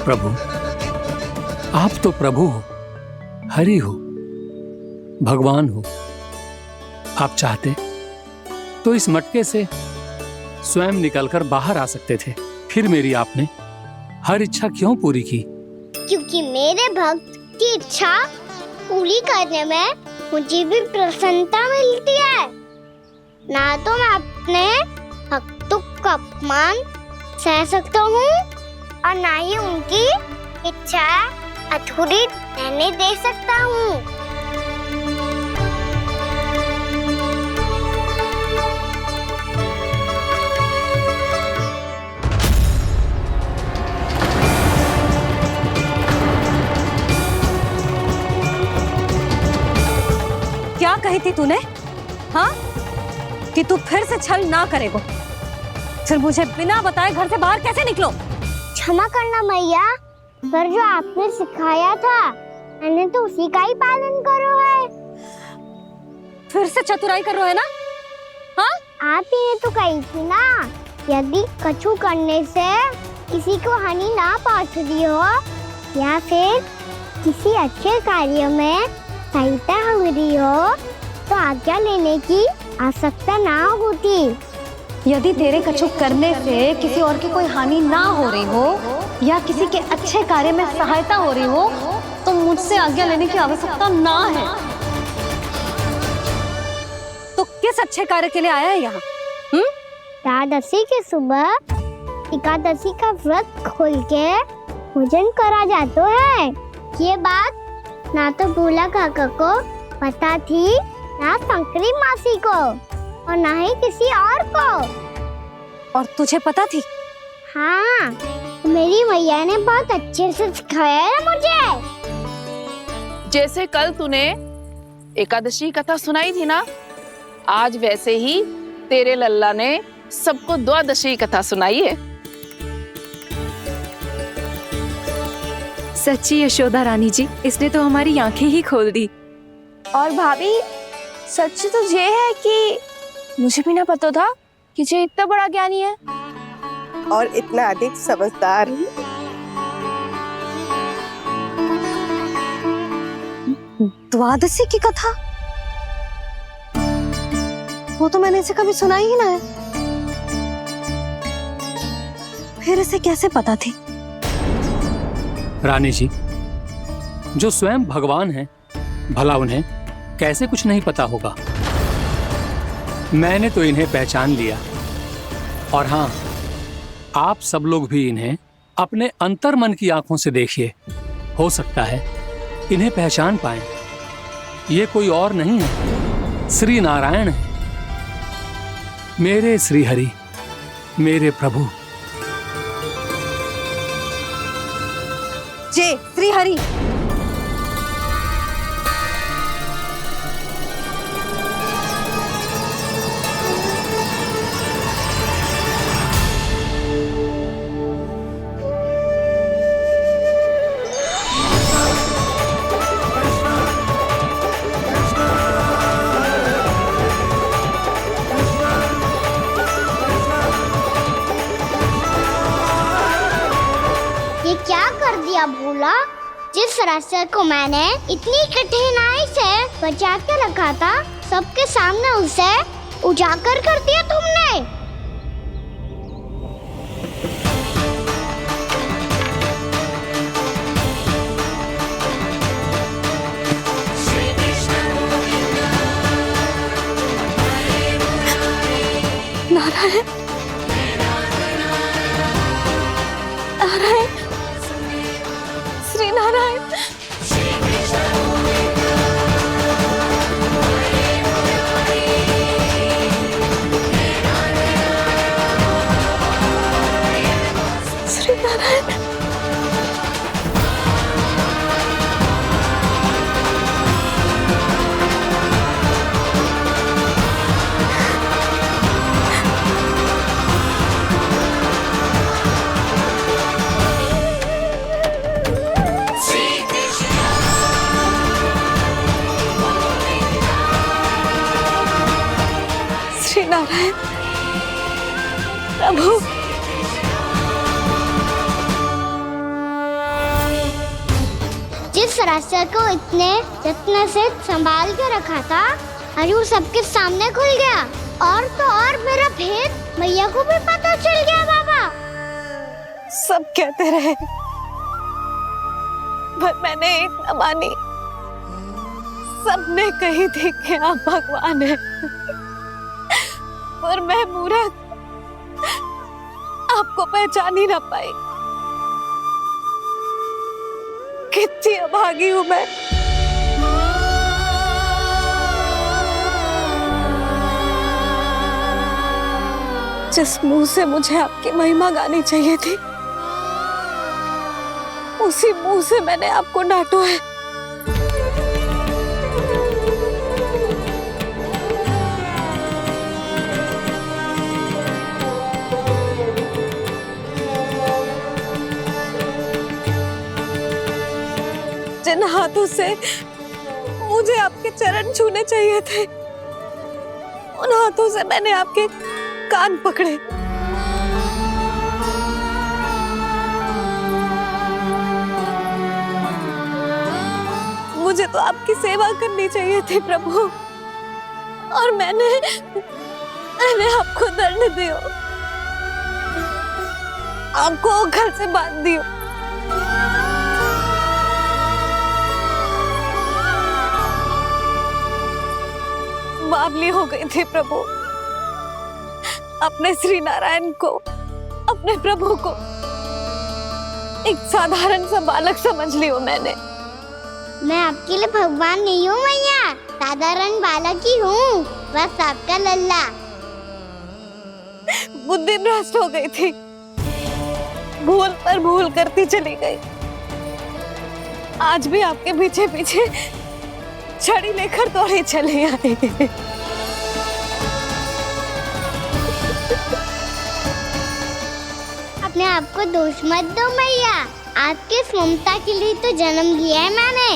प्रभु, आप तो प्रभु हो, हरि हो, भगवान हो। आप चाहते तो इस मटके से स्वयं निकलकर बाहर आ सकते थे, फिर मेरी आपने हर इच्छा क्यों पूरी की? क्योंकि मेरे भक्त की इच्छा पूरी करने में मुझे भी प्रसन्नता मिलती है। ना तो मैं अपने भक्तों का अपमान सह सकता हूँ और ना ही उनकी इच्छा अधूरी रहने दे सकता हूँ। क्या कही थी तूने? हाँ, कि तू फिर से छल ना करेगा। फिर मुझे बिना बताए घर से बाहर कैसे निकलो? क्षमा करना मैया, पर जो आपने सिखाया था मैंने तो उसी का ही पालन करो है। फिर से चतुराई कर रहे हो है ना? हाँ, आप ही ने तो कही थी ना, यदि कछु करने से किसी को हानि ना पहुंचती हो या फिर किसी अच्छे कार्य में सहायता हो रही हो तो आज्ञा लेने की आवश्यकता ना होती। यदि तेरे कछु करने से किसी और की कोई हानि ना हो रही हो या किसी के अच्छे कार्य में सहायता हो रही हो तो मुझसे आज्ञा लेने की आवश्यकता ना है। तो किस अच्छे कार्य के लिए आया है यहाँ? एकादशी के सुबह एकादशी का व्रत खोल के भोजन करा जाता है। ये बात ना तो भोला काका को पता थी, ना शंकरी मासी को और ना ही किसी और को। और तुझे पता थी? हाँ, मेरी मैया ने बहुत अच्छे से सिखाया है मुझे। जैसे कल तूने एकादशी कथा सुनाई थी ना, आज वैसे ही तेरे लल्ला ने सबको द्वादशी कथा सुनाई है। सच्ची यशोदा रानी जी, इसने तो हमारी आंखें ही खोल दी। और भाभी, सच तो ये है कि मुझे भी ना पता था कि ये इतना बड़ा ज्ञानी है और इतना अधिक समझदार। द्वादशी की कथा? वो तो मैंने इसे कभी सुना ही ना है। फिर इसे कैसे पता थी? रानी जी, जो स्वयं भगवान हैं, भला उन्हें कैसे कुछ नहीं पता होगा? मैंने तो इन्हें पहचान लिया। और हाँ, आप सब लोग भी इन्हें अपने अंतर मन की आंखों से देखिए, हो सकता है इन्हें पहचान पाएं। ये कोई और नहीं है, श्री नारायण है, मेरे श्री हरि, मेरे प्रभु। जय श्री हरि। ये क्या कर दिया भोला? जिस रास्ते को मैंने इतनी कठिनाई से बचा के रखा था, सबके सामने उसे उजागर कर दिया तुमने। नारायण, नारायण, श्री नारायण। श्री नारायण। श्री नारायण प्रभु। जिस रास्ते को इतने यत्न से संभाल के रखा था, आज वो सबके सामने खुल गया। और तो और मेरा भेद मैया को भी पता चल गया बाबा। सब कहते रहे पर मैंने एक न मानी। सबने कही थी कि आप भगवान हैं, पर मैं मूर्ख आपको पहचान ही ना पाई। कितनी अभागी हूं मैं। जिस मुंह से मुझे आपकी महिमा गानी चाहिए थी, उसी मुंह से मैंने आपको डांटा है। जिन हाथों से मुझे आपके चरण छूने चाहिए थे, उन हाथों से मैंने आपके कान पकड़े। मुझे तो आपकी सेवा करनी चाहिए थी प्रभु, और मैंने आपको दंड दियो, आपको घर से बांध दियो। बावली हो गई थी प्रभु। अपने श्री नारायण को, अपने प्रभु को एक साधारण सा बालक समझ लियो मैंने। मैं आपके लिए भगवान नहीं हूँ मैया, साधारण बालक ही हूँ, बस आपका लल्ला। बुद्धि भ्रष्ट हो गई थी, भूल पर भूल करती चली गई। आज भी आपके पीछे पीछे छड़ी लेकर दौड़ी चली आई। अपने आप को दोष मत दो मैया, आपके इस ममता के लिए तो जन्म लिया है मैंने।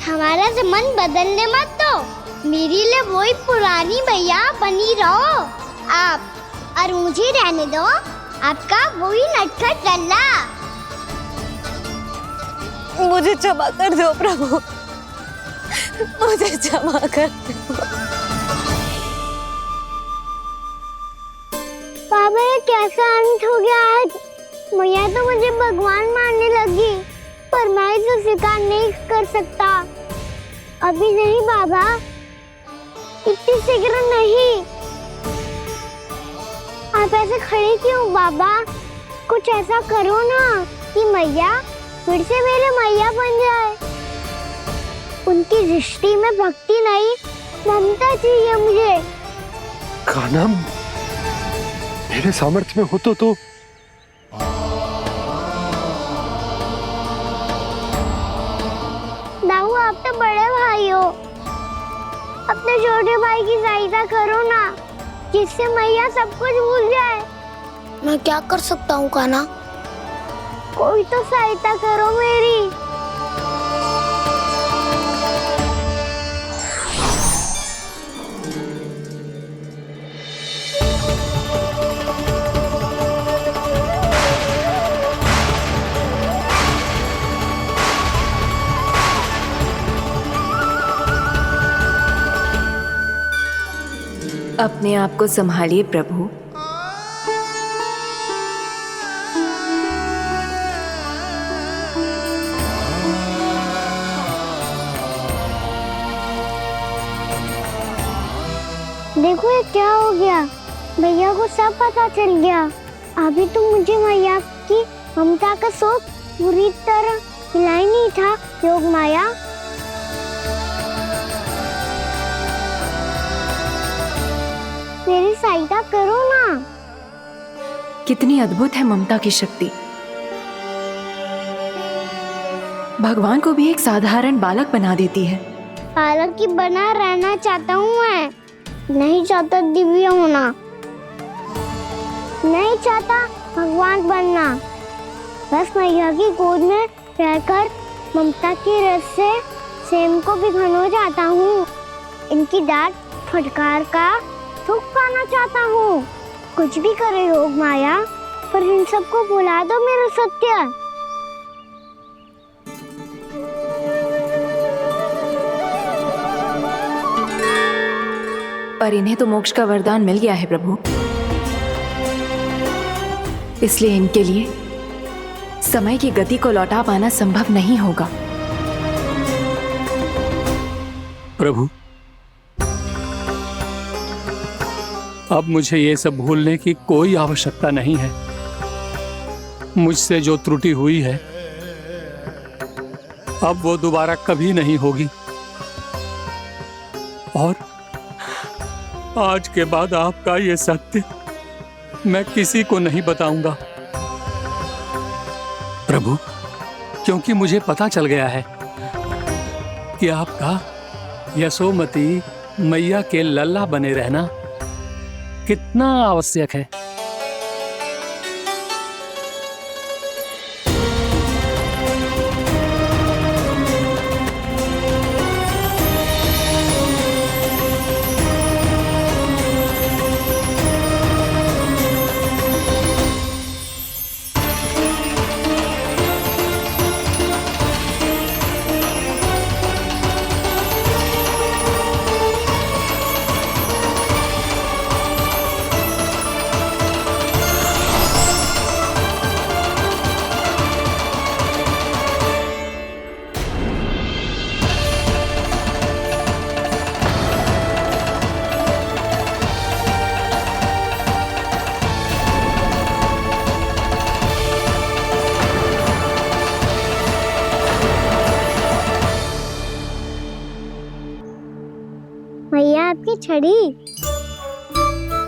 हमारा से मन बदलने मत दो, मेरे लिए वही पुरानी मैया बनी रहो आप, और मुझे रहने दो आपका वही नटखट लल्ला। मुझे क्षमा कर दो प्रभु, मुझे क्षमा कर दो। बाबा ये कैसा अंत हो गया आज? मैया तो मुझे भगवान मानने लगी, पर मैं इसे स्वीकार नहीं कर सकता। अभी नहीं बाबा, इतनी शीघ्र नहीं। आप ऐसे खड़े क्यों बाबा? कुछ ऐसा करो ना कि मैया फिर से मेरे मैया बन जाए। उनकी दृष्टि में भक्ति नहीं, ममता चाहिए मुझे। कान्हा, मेरे सामर्थ्य में हो तो दाऊ, आप तो बड़े भाई हो, अपने छोटे भाई की सहायता करो ना, जिससे मैया सब कुछ भूल जाए। मैं क्या कर सकता हूँ कान्हा? कोई तो सहायता करो मेरी। अपने आप को संभालिए प्रभु। देखो ये क्या हो गया, भैया को सब पता चल गया। अभी तो मुझे मैया की ममता का शौक पूरी तरह मिला ही नहीं था। योग माया, मेरी सहायता करो ना। कितनी अद्भुत है ममता की शक्ति। भगवान को भी एक साधारण बालक बना देती है। बालक की बना रहना चाहता हूँ मैं, नहीं चाहता दिव्य होना, नहीं चाहता भगवान बनना। बस मैया की गोद में रहकर ममता की रस से सेम को भी घनो चाहता हूँ। इनकी डांट फटकार का सुख पाना चाहता हूँ। कुछ भी करे योग माया, पर इन सबको भुला दो मेरा सत्य। पर इन्हें तो मोक्ष का वरदान मिल गया है प्रभु, इसलिए इनके लिए समय की गति को लौटा पाना संभव नहीं होगा। प्रभु, अब मुझे ये सब भूलने की कोई आवश्यकता नहीं है। मुझसे जो त्रुटि हुई है अब वो दोबारा कभी नहीं होगी, और आज के बाद आपका ये सत्य मैं किसी को नहीं बताऊंगा प्रभु, क्योंकि मुझे पता चल गया है कि आपका यशोमती मैया के लल्ला बने रहना कितना आवश्यक है। भैया आपकी छड़ी।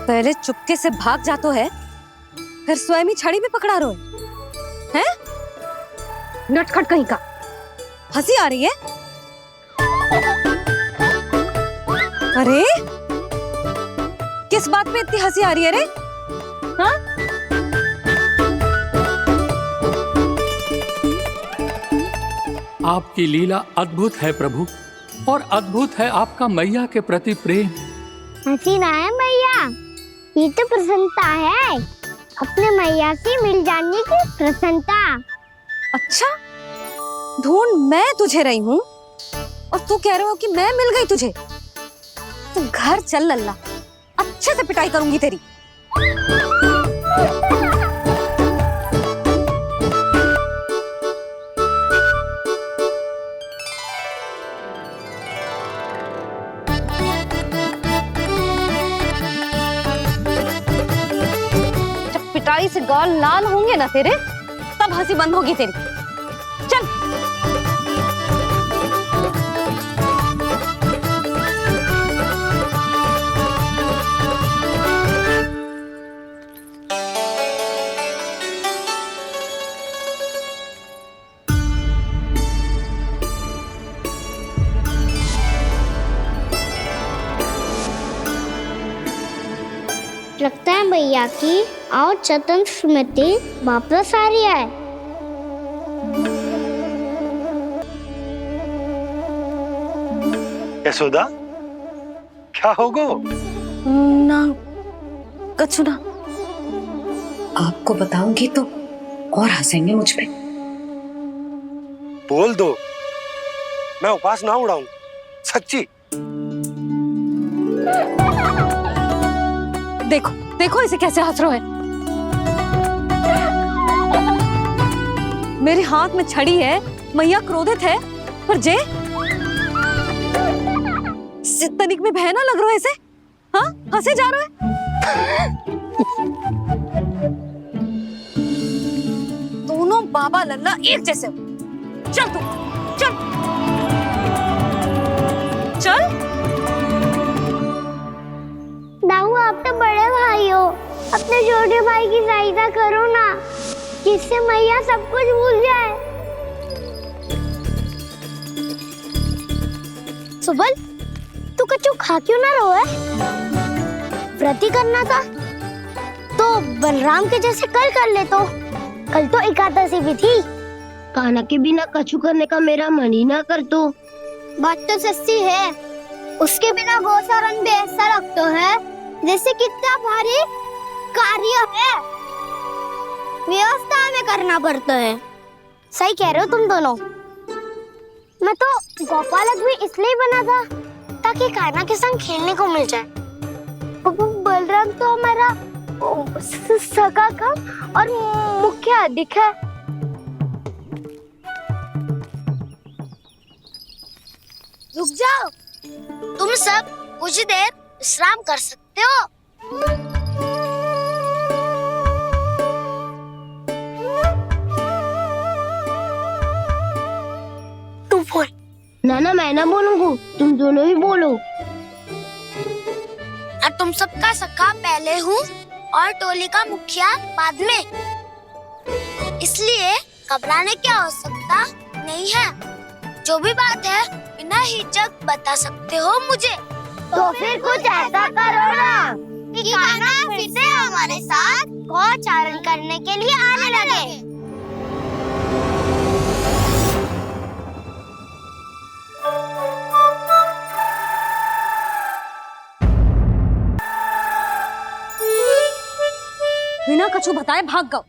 पहले चुपके से भाग जातो है, फिर स्वयं ही छड़ी भी पकड़ा रो है? नटखट कहीं का। हंसी आ रही है? अरे किस बात पे इतनी हंसी आ रही है रे? हाँ? आपकी लीला अद्भुत है प्रभु, और अद्भुत है आपका मैया के प्रति प्रेम। हंसी ना है मैया, ये तो प्रसन्नता है, अपने मैया से मिल जाने की प्रसन्नता। अच्छा, ढूंढ मैं तुझे रही हूँ और तू कह रहे हो कि मैं मिल गई तुझे। तू घर चल लल्ला, अच्छे से पिटाई करूंगी तेरी। जब पिटाई से गाल लाल होंगे ना तेरे, तब हंसी बंद होगी तेरी। चल। लगता है भैया की और चतन स्मृति वापस आ रही है। यशोदा, क्या होगो? ना कछु ना। आपको बताऊंगी तो और हंसेंगे मुझ पे। बोल दो, मैं उपास ना उड़ाऊं, सच्ची। देखो देखो इसे कैसे हंस रहा है। मेरे हाथ में छड़ी है, मैया क्रोधित है, पर जे तनिक में भय ना लग रहा है इसे। हाँ, हंसे जा रहा है। दोनों बाबा लल्ला एक जैसे हो। चल तू, चल चल। दाऊ, आप तो बड़े भाई हो, अपने छोटे भाई की सहायता करो ना, जिससे मैया सब कुछ भूल जाए। सुबल, तू कच्चू खा क्यों ना रो है? व्रत ही करना था तो बलराम के जैसे कल कर ले। तो कल तो एकादशी भी थी। कान्हा के बिना कछु करने का मेरा मन ही ना कर। तो बात तो सच्ची है, उसके बिना गोचारण भी ऐसा लगता है जैसे कितना भारी कार्य है, व्यवस्था में करना पड़ता है। सही कह रहे हो तुम दोनों। मैं तो गोपालक भी इसलिए बना था ताकि कान्हा के संग खेलने को मिल जाए। बलराम तो हमारा सगा का और मुख्य अधिक है। रुक जाओ, तुम सब कुछ देर विश्राम कर सकते हो। तू बोल। ना मैं ना बोलूंगा, तुम दोनों ही बोलो। और तुम सबका सखा पहले हूँ और टोली का मुखिया बाद में, इसलिए घबराने की आवश्यकता नहीं है। जो भी बात है बिना हिचक बता सकते हो मुझे। तो फिर कुछ ऐसा करो ना कि कान्हा फिर से हमारे साथ गौचारण करने के लिए आने लगे। बिना कछु बताए भाग गओ।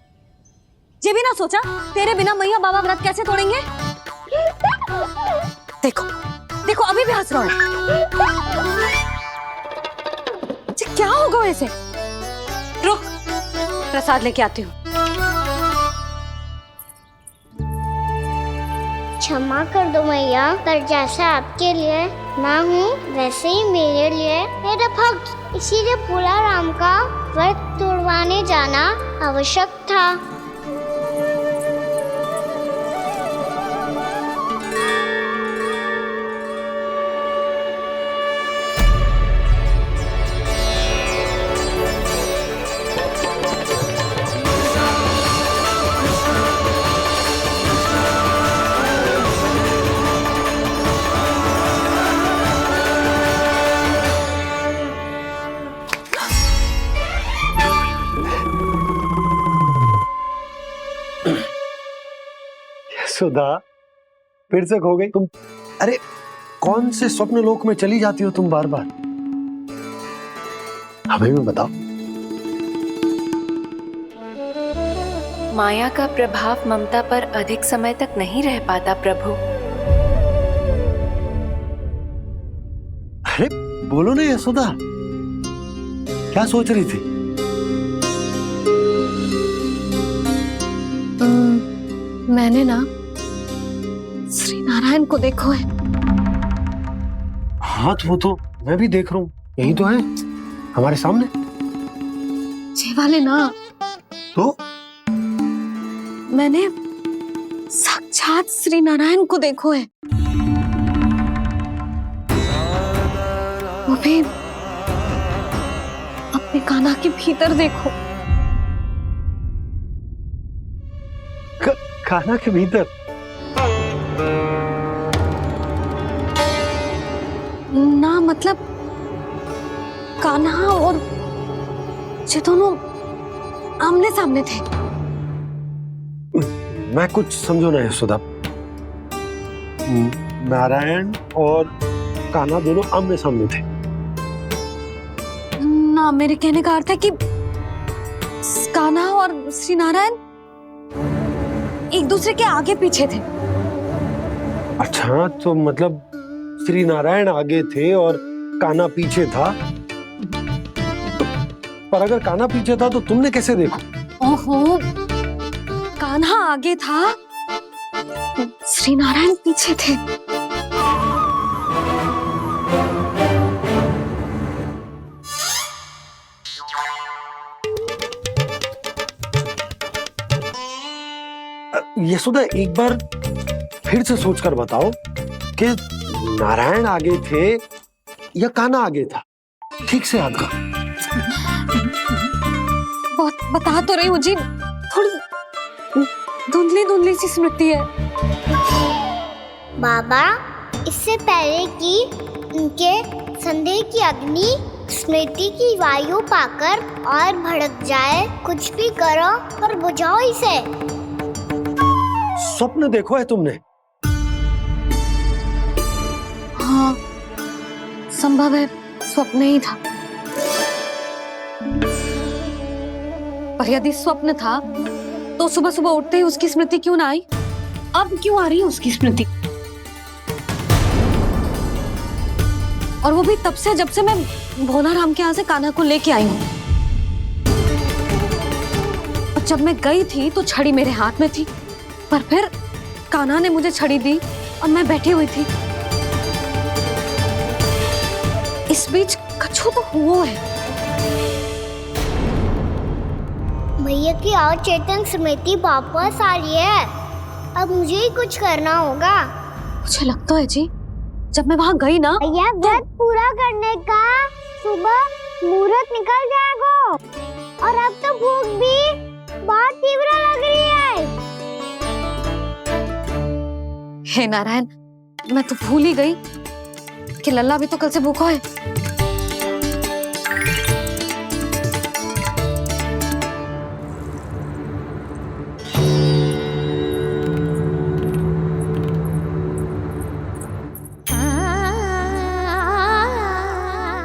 ये भी ना सोचा तेरे बिना मैया बाबा व्रत कैसे तोड़ेंगे। देखो देखो अभी भी हंस रहा है। क्या होगा वैसे? रुक, प्रसाद लेके आती हूँ। क्षमा कर दो मैया, पर जैसा आपके लिए ना हूँ वैसे ही मेरे लिए मेरा भक्त, इसीलिए भोला राम का व्रत तोड़वाने जाना आवश्यक था। सुधा, फिर से खो गई तुम। अरे कौन से स्वप्न लोक में चली जाती हो तुम बार बार? हमें भी बताओ। माया का प्रभाव ममता पर अधिक समय तक नहीं रह पाता प्रभु। अरे बोलो ना यशोदा, क्या सोच रही थी? मैंने ना श्री नारायण को देखो है। हाँ तो वो तो मैं भी देख रहा हूँ, यही तो है हमारे सामने। ये वाले ना, तो मैंने साक्षात श्री नारायण को देखो है, वो भी अपने कान्हा के भीतर देखो। कान्हा के भीतर? ना मतलब कान्हा और ये दोनों आमने सामने थे। मैं कुछ समझो ना यशोदा। नारायण और कान्हा दोनों आमने सामने थे? ना, मेरे कहने का अर्थ है कि कान्हा और श्री नारायण एक दूसरे के आगे पीछे थे। अच्छा, तो मतलब श्री नारायण आगे थे और कान्हा पीछे था। पर अगर कान्हा पीछे था तो तुमने कैसे देखा? ओहो, कान्हा आगे था, श्री नारायण पीछे थे। यशोदा, एक बार फिर से सोचकर बताओ कि नारायण आगे थे या कान्हा आगे था? ठीक से याद कर। बहुत बता तो रही हूँ जी, थोड़ी धुंधली धुंधली सी स्मृति है। बाबा, इससे पहले कि उनके संदेह की अग्नि स्मृति की वायु पाकर और भड़क जाए, कुछ भी करो और बुझाओ इसे। स्वप्न देखो है तुमने? हाँ, संभव है स्वप्न ही था। पर यदि स्वप्न था तो सुबह सुबह उठते ही उसकी स्मृति क्यों ना आई? अब क्यों आ रही है उसकी स्मृति? और वो भी तब से जब से मैं भोला राम के यहाँ से कान्हा को लेके आई हूँ। और जब मैं गई थी तो छड़ी मेरे हाथ में थी, पर फिर कान्हा ने मुझे छड़ी दी और मैं बैठी हुई थी। इस बीच कछु तो हुआ है। भैया की और चेतन स्मृति वापस आ रही है। अब मुझे ही कुछ करना होगा। मुझे लगता है जी, जब मैं वहां गई ना, भैया व्रत पूरा करने का सुबह मुहूर्त निकल जाएगा और अब तो भूख भी बहुत तीव्र लग रही है। हे नारायण, मैं तो भूल ही गई कि लल्ला भी तो कल से भूखा है।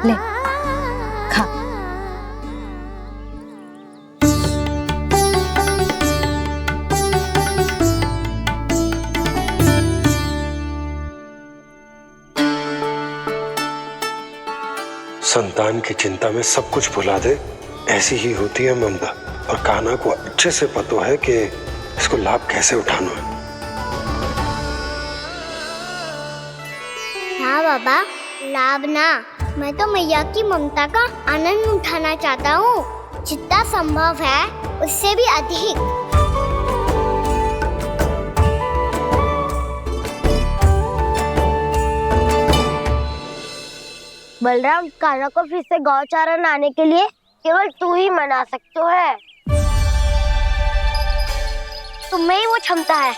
ले खा। संतान की चिंता में सब कुछ भुला दे, ऐसी ही होती है ममता। और कान्हा को अच्छे से पता है कि इसको लाभ कैसे उठाना है। हाँ बाबा, लाभ ना, मैं तो मैया की ममता का आनंद उठाना चाहता हूँ, जितना संभव है उससे भी अधिक। बलराम, कान्हा को फिर से गौचारण आने के लिए केवल तू ही मना सकते है। तुम में ही वो क्षमता है,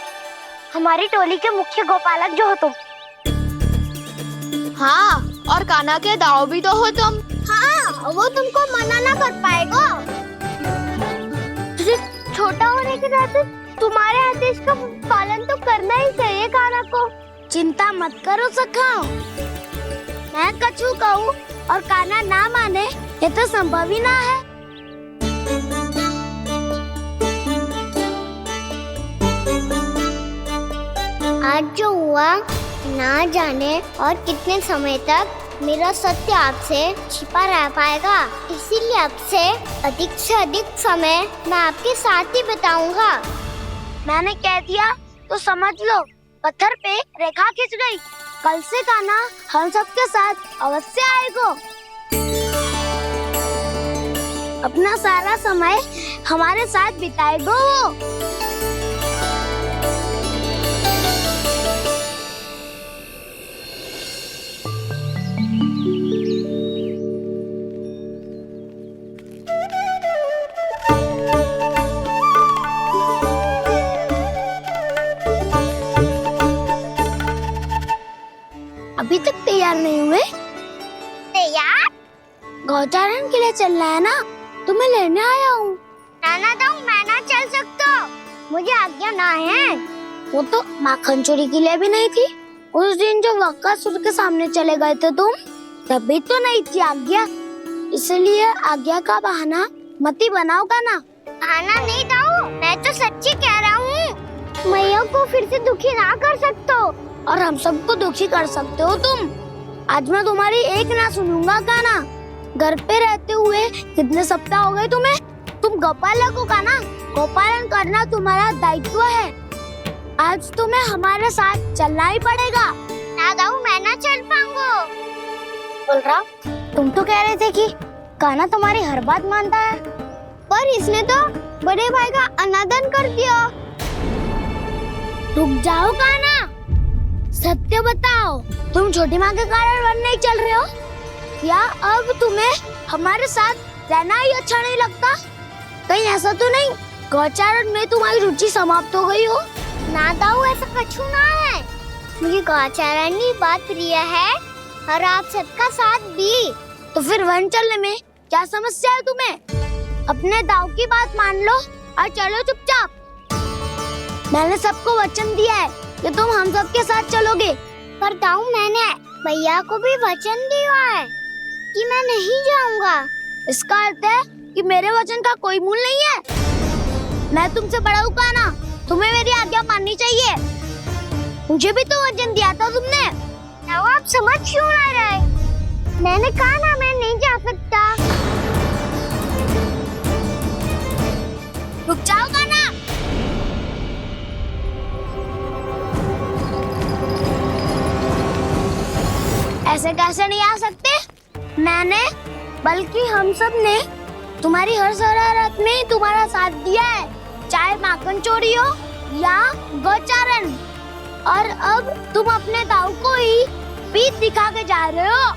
हमारी टोली के मुख्य गोपालक जो हो तुम। हाँ, और कान्हा के दाव भी तो हो तुम। हाँ, वो तुमको मना ना कर पाएगा। तुझे छोटा होने के नाते तुम्हारे आदेश का पालन तो करना ही चाहिए कान्हा को। चिंता मत करो सखा, मैं कछु कहूँ और कान्हा ना माने, ये तो संभव ही ना है। आज जो हुआ ना जाने और कितने समय तक मेरा सत्य आपसे छिपा रह पाएगा, इसीलिए आपसे अधिक से अधिक समय मैं आपके साथ ही बिताऊंगा। मैंने कह दिया तो समझ लो, पत्थर पे रेखा खिंच गई। कल से कान्हा हम सबके साथ अवश्य आएगा। अपना सारा समय हमारे साथ बिताएगा वो। अभी तक तैयार नहीं हुए? तैयार? गौचारण के लिए चलना है ना, तुम्हें लेने आया हूँ। नाना दाऊ, मैं ना चल सकता, मुझे आज्ञा ना है। वो तो माखन चोरी के लिए भी नहीं थी। उस दिन जो बकासुर के सामने चले गए थे तुम, तभी तो नहीं थी आज्ञा। इसलिए आज्ञा का बहाना मत ही बनाओ ना। बहाना नहीं दाऊ, मैं तो सच्ची कह रहा हूँ। मैया को फिर से दुखी ना कर सकते हो और हम सबको दुखी कर सकते हो तुम। आज मैं तुम्हारी एक ना सुनूंगा कान्हा। घर पे रहते हुए कितने सप्ताह हो गए तुम्हें? तुम गोपालक हो कान्हा, गोपालन करना तुम्हारा दायित्व है। आज तुम्हें हमारे साथ चलना ही पड़ेगा। ना दाऊ, मैं ना चल पाऊंगा। बलराम, तुम तो कह रहे थे कि कान्हा तुम्हारी हर बात मानता है, पर इसने तो बड़े भाई का अनादर कर दिया। रुक जाओ कान्हा, सत्य बताओ, तुम छोटी माँ के कारण वन नहीं चल रहे हो या अब तुम्हें हमारे साथ रहना ही अच्छा नहीं लगता? कहीं ऐसा तो नहीं गौचारण में तुम्हारी रुचि समाप्त हो गई हो? ना दाऊ, ऐसा कछु ना है। मुझे गौचारण ही बात प्रिय है और आप सबका साथ भी। तो फिर वन चलने में क्या समस्या है तुम्हें? अपने दाऊ की बात मान लो और चलो चुपचाप। मैंने सबको वचन दिया है कि तुम हम सबके साथ चलोगे। पर दाऊ, मैंने भैया को भी वचन दिया है कि मैं नहीं जाऊंगा। इसका अर्थ है कि मेरे वचन का कोई मूल नहीं है। मैं तुमसे बड़ा हूँ कान्हा, तुम्हें मेरी आज्ञा माननी चाहिए। मुझे भी तो वचन दिया था तुमने। दाऊ, आप समझ क्यों ना रहे? मैंने कहा ना मैं नहीं जा सकता। रुक जाओगा ना? ऐसे कैसे नहीं आ सकते? मैंने बल्कि हम सब ने तुम्हारी हर शरारत में तुम्हारा साथ दिया है, चाहे माखन चोरी हो या गौचारण। और अब तुम अपने ताऊ को ही पीठ दिखा के जा रहे हो।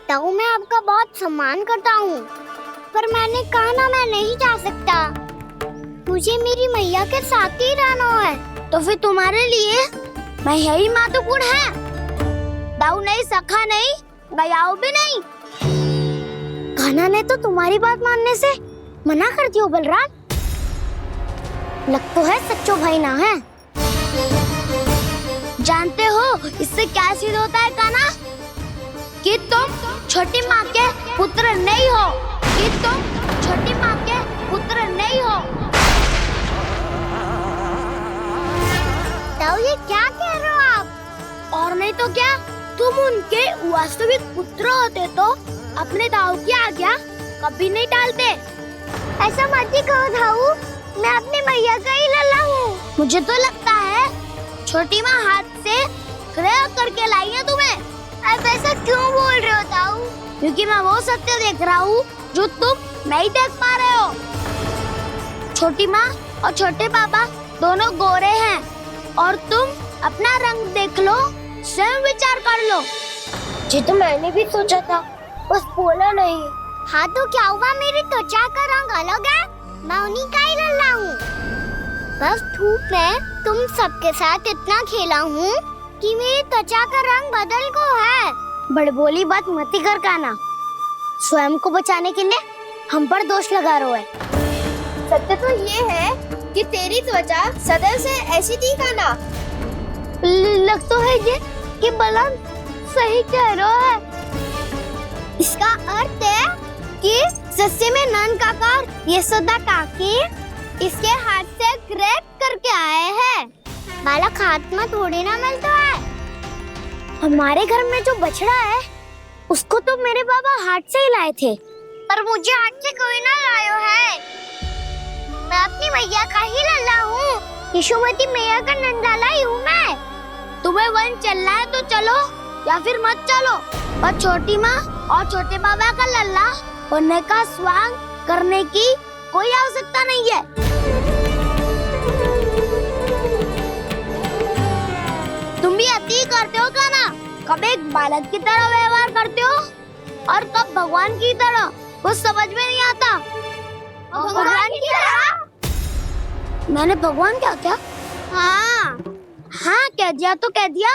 ताऊ मैं आपका बहुत सम्मान करता हूँ, पर मैंने कहा ना मैं नहीं जा सकता। मुझे मेरी मैया के साथ ही रहना है। तो फिर तुम्हारे लिए मैं यही महत्वपूर्ण है। ताऊ नहीं, सखा नहीं, गयाऊ भी नहीं। कान्हा ने तो तुम्हारी बात मानने से मना कर दियो बलराम। लग तो है सच्चो भाई ना है। जानते हो इससे क्या सिद्ध होता है कान्हा? कि तुम छोटी माँ के पुत्र नहीं हो, कि तुम छोटी माँ के पुत्र नहीं हो। ताऊ ये क्या कह रहे हो आप? और नहीं तो क्या, तुम उनके वास्तविक पुत्र होते तो अपने ताऊ की आज्ञा कभी नहीं टालते। ऐसा मत ही कहो ताऊ, मैं अपनी मैया का ही लल्ला हूँ। मुझे तो लगता है छोटी माँ हाथ से ग्रह करके लाई है तुम्हें। आप ऐसा क्यों बोल रहे हो ताऊ? क्योंकि मैं वो सत्य देख रहा हूँ जो तुम नहीं देख पा रहे हो। छोटी माँ और छोटे पापा दोनों गोरे हैं, और तुम अपना रंग देख लो, स्वयं विचार कर लो। जी तो मैंने भी सोचा था, बस बोला नहीं। हाँ तो क्या हुआ, मेरी त्वचा का रंग अलग है, मैं उन्हीं का ही लल्ला हूँ। बस धूप में तुम सबके साथ इतना खेला हूँ कि मेरी त्वचा का रंग बदल को है। बड़बोली बात मत ही कर कान्हा। स्वयं को बचाने के लिए हम पर दोष लगा रहे है। सत्य तो ये है कि तेरी त्वचा सदैव से ऐसी थी कान्हा। लग तो है ये कि बलराम सही कह रहा है। इसका अर्थ है कि सस्ते में नन काका यशोदा काकी इसके हाथ से ग्रेट करके आए हैं। बालक हाथ में थोड़ी ना मिलता है। हमारे घर में जो बछड़ा है उसको तो मेरे बाबा हाथ से ही लाए थे, पर मुझे हाथ से कोई ना लायो है। मैं अपनी मैया का ही लल्ला हूँ, यशोमती मैया का नंदलाला ही हूँ मैं। तुम्हें वन चलना है तो चलो, या फिर मत चलो, पर छोटी माँ और छोटे बाबा का लल्ला बनने का स्वांग करने की कोई आवश्यकता नहीं है। तुम भी अति करते हो कान्हा, कब एक बालक की तरह व्यवहार करते हो और कब भगवान की तरह, कुछ समझ में नहीं आता। भगवान की तरह? मैंने भगवान क्या किया? हाँ हाँ कह दिया तो कह दिया।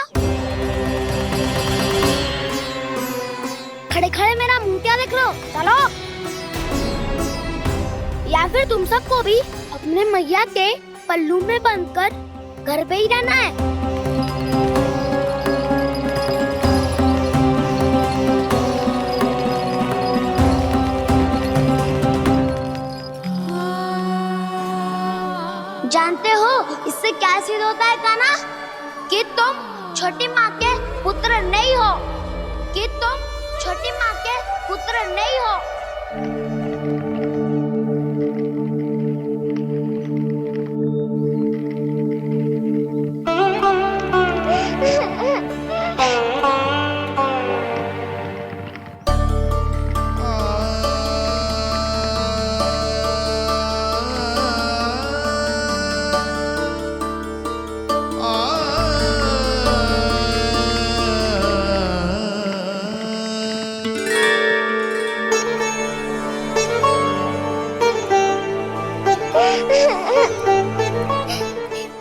खड़े खड़े मेरा मुंह क्या देख लो, चलो। या फिर तुम सबको भी अपने मैया के पल्लू में बंधकर घर पे ही रहना है। जानते हो इससे क्या सिद्ध होता है कान्हा? कि तुम छोटी माँ के पुत्र नहीं हो, कि तुम छोटी माँ के पुत्र नहीं हो।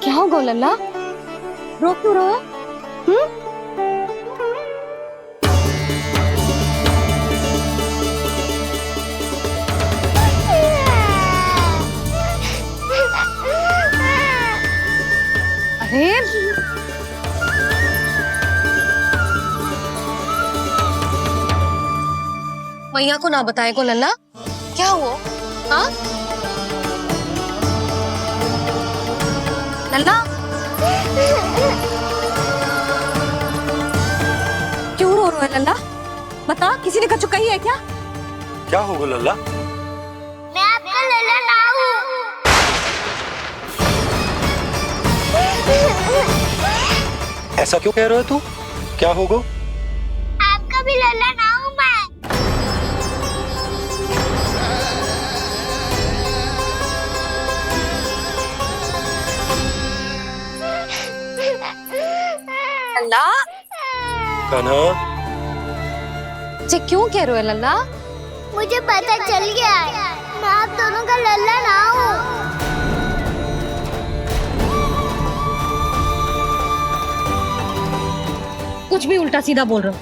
क्या हो गो लल्ला, रो क्यों रहे हो? अरे मैया को ना बताए को लल्ला, क्या हुआ? हाँ लल्ला, क्यों रो रहे हो लल्ला? बता, किसी ने कछु कही है क्या? क्या होगा लल्ला? मैं आपका लल्ला ना हूँ। ऐसा क्यों कह रहे हो तू? क्या होगा? आपका भी लल्ला ना हूँ मैं। लल्ला, कान्हा, जे क्यों कह रहे हो लल्ला? मुझे पता चल गया है, मैं आप दोनों का लल्ला ना हूँ। कुछ भी उल्टा सीधा बोल रहे हो।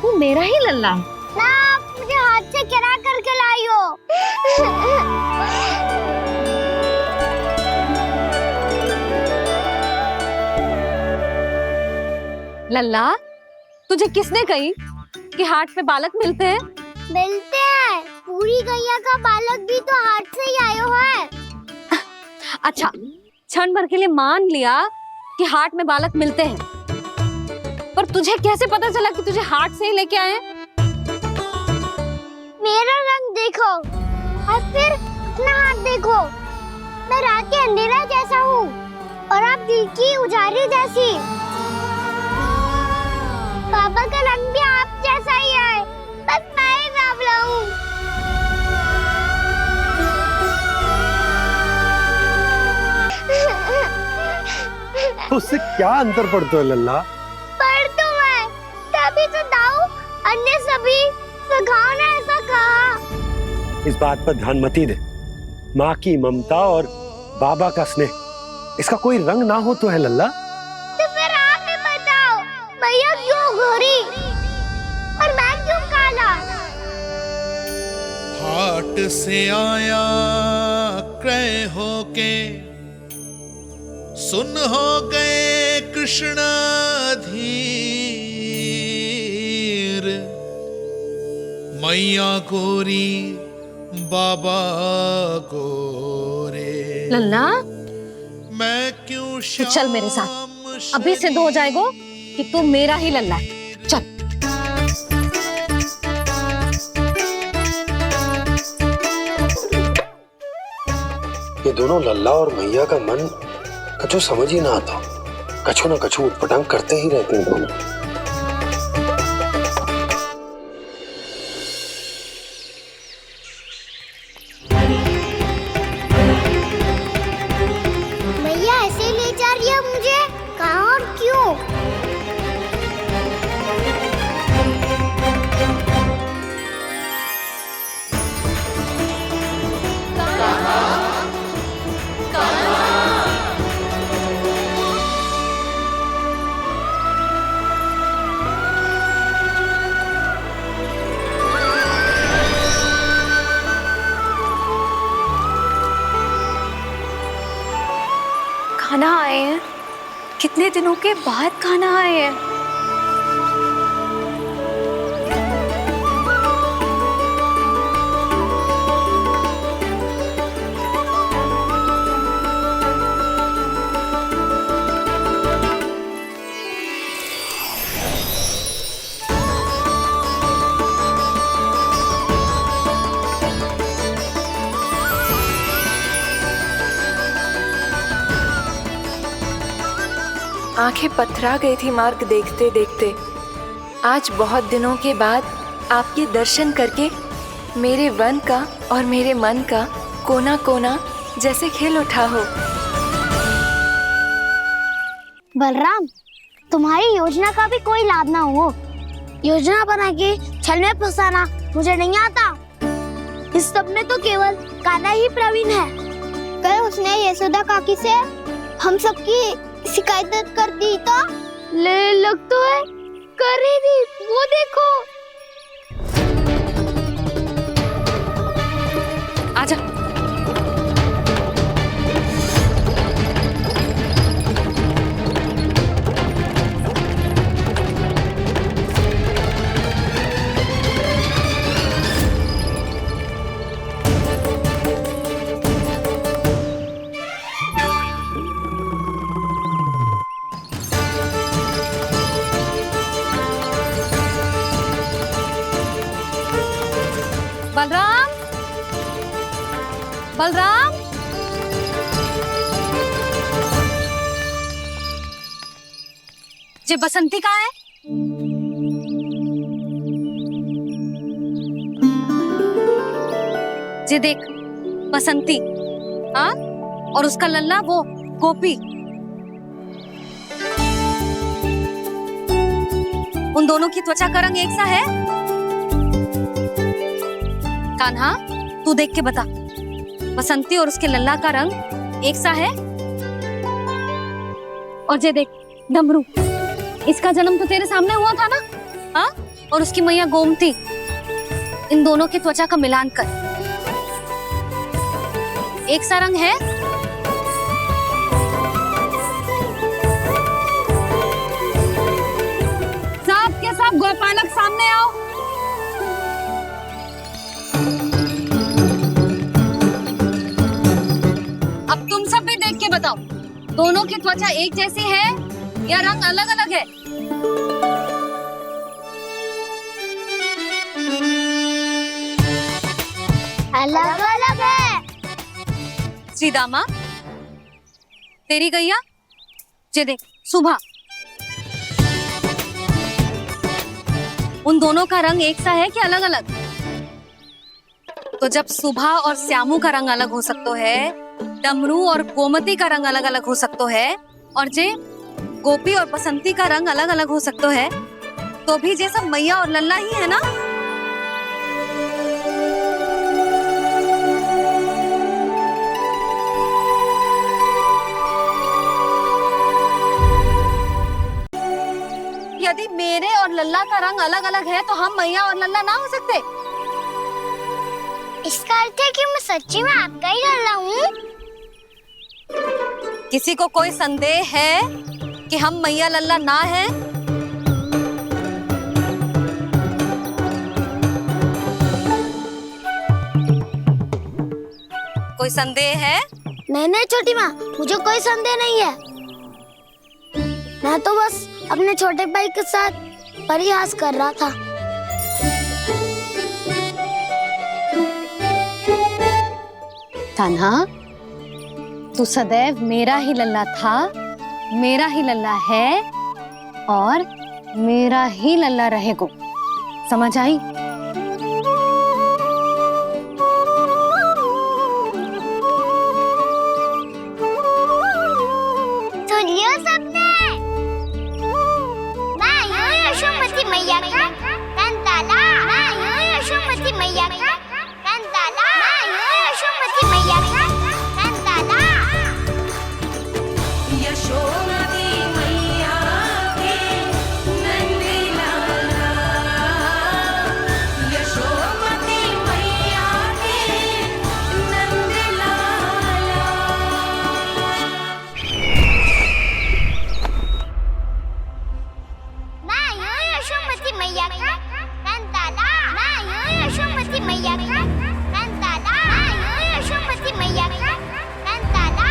तू मेरा ही लल्ला है। ना, आप मुझे हाथ से गिरा करके लाई हो। लल्ला, तुझे किसने कही कि हाट में बालक मिलते हैं? मिलते हैं, पूरी गैया का बालक भी तो हाट से ही आयो है। अच्छा, क्षण भर के लिए मान लिया कि हाट में बालक मिलते हैं, पर तुझे कैसे पता चला कि तुझे हाट से ही लेके आए हैं? मेरा रंग देखो और फिर अपना हाथ देखो। मैं रात के अंधेरा जैसा हूँ और आप दिल की उजाली जैसी। पापा का रंग भी आप जैसा ही है, बस मैं ही बावला हूँ। तो उससे क्या अंतर पड़ता है लल्ला? पर तो मैं तभी तो दाऊ अन्य सभी सखाओ ने ऐसा कहा। इस बात पर ध्यान मत ही दे। माँ की ममता और बाबा का स्नेह, इसका कोई रंग ना हो तो है लल्ला। तो फिर आप ही बताओ, भैया क्यों गोरी और मैं क्यों काला? हाट से आया क्रय होके, सुन हो गए कृष्णाधीर। मैया गोरी बाबा गोरे, लल्ला, मैं क्यों तू चल मेरे साथ। अभी सिद्ध हो जाएगा कि तू मेरा ही लल्ला है। चल। ये दोनों लल्ला और मैया का मन कछु समझ ही ना आता। कछु ना कछु उटपटांग करते ही रहते हैं दोनों। भैया ऐसे ले जा रही है मुझे, कहाँ और क्यों? खाना आए हैं, कितने दिनों के बाद खाना आए हैं। आंखें पथरा गई थी मार्ग देखते देखते। आज बहुत दिनों के बाद आपके दर्शन करके मेरे वन का और मेरे मन का कोना कोना जैसे खिल उठा हो। बलराम, तुम्हारी योजना का भी कोई लाभ ना हो। योजना बना के छल में फंसाना मुझे नहीं आता। इस सब में तो केवल कान्हा ही प्रवीण है। कल उसने यशोदा काकी से हम सबकी शिकायत कर दी तो ले लग तो है कर ही दी, वो देखो। आजा। बलराम, बलराम, ये बसंती कहाँ है? ये देख बसंती, हाँ, और उसका लल्ला वो गोपी। उन दोनों की त्वचा का रंग एक सा है? कान्हा, तू देख के बता, बसंती और उसके लल्ला का रंग एक सा है? और ये देख डमरू, इसका जन्म तो तेरे सामने हुआ था ना, हाँ? और उसकी मैया गोमती, इन दोनों की त्वचा का मिलान कर, एक सा रंग है? सब के सब गोपालक सामने आओ। अब तुम सब भी देख के बताओ, दोनों की त्वचा एक जैसी है या रंग अलग अलग है? अलग अलग है। श्रीदामा, तेरी गैया, ये देख सुभा, उन दोनों का रंग एक सा है कि अलग अलग? तो जब सुभा और श्यामू का रंग अलग हो सकता है, डमरू और गोमती का रंग अलग अलग हो सकता है, और जे गोपी और बसंती का रंग अलग अलग हो सकता है, तो भी जे सब मैया और लल्ला ही है ना? यदि मेरे और लल्ला का रंग अलग अलग है तो हम मैया और लल्ला ना हो सकते? इसका अर्थ है कि मैं सच्ची में आपका ही लल्ला हूँ? किसी को कोई संदेह है कि हम मैया लल्ला ना हैं? कोई संदेह है? नहीं नहीं छोटी माँ, मुझे कोई संदेह नहीं है। मैं तो बस अपने छोटे भाई के साथ परिहास कर रहा था। कान्हा, तू सदैव मेरा ही लल्ला था, मेरा ही लल्ला है और मेरा ही लल्ला रहेगा, समझ आई? सुनियो सबने, मैं हूँ यशोमती मैया का कंताला, मैं हूँ यशोमती मैया का कंताला, मैं हूँ यशोमती मैया का कंताला। यशोमती मैया के नंदी लाला, यशोमती मैया के नंदी लाला। मैं हूँ यशोमती मैया का कंताला, मैं हूँ यशोमती मैया का कंताला, मैं हूँ यशोमती मैया का कंताला।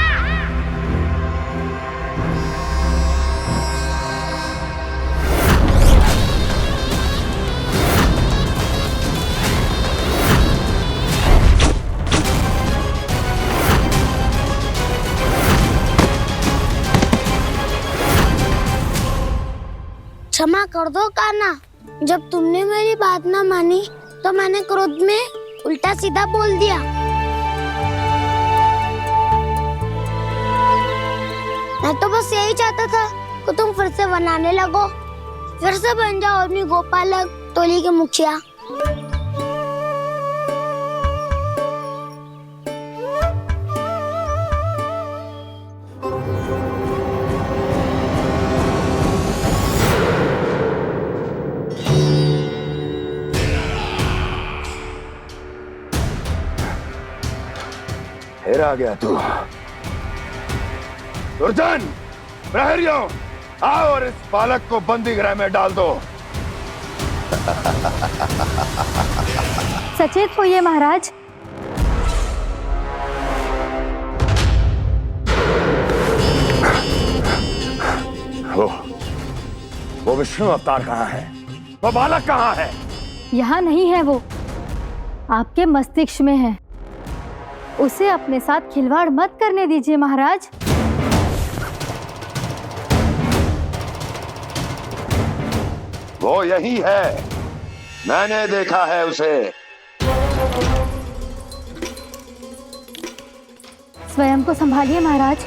क्षमा कर दो कान्हा, जब तुमने मेरी बात ना मानी तो मैंने क्रोध में उल्टा सीधा बोल दिया। मैं तो बस यही चाहता था कि तुम फिर से बनाने लगो, फिर से बन जाओ अपनी गोपालक टोली के मुखिया। फिर आ गया तू। दुर्जन, प्रहरियों, आओ और इस बालक को बंदी गृह में डाल दो। सचेत होइए महाराज। वो विष्णु अवतार कहाँ है? वो बालक कहाँ है? यहाँ नहीं है वो। आपके मस्तिष्क में है। उसे अपने साथ खिलवाड़ मत करने दीजिए महाराज। वो यही है, मैंने देखा है उसे। स्वयं को संभालिए महाराज,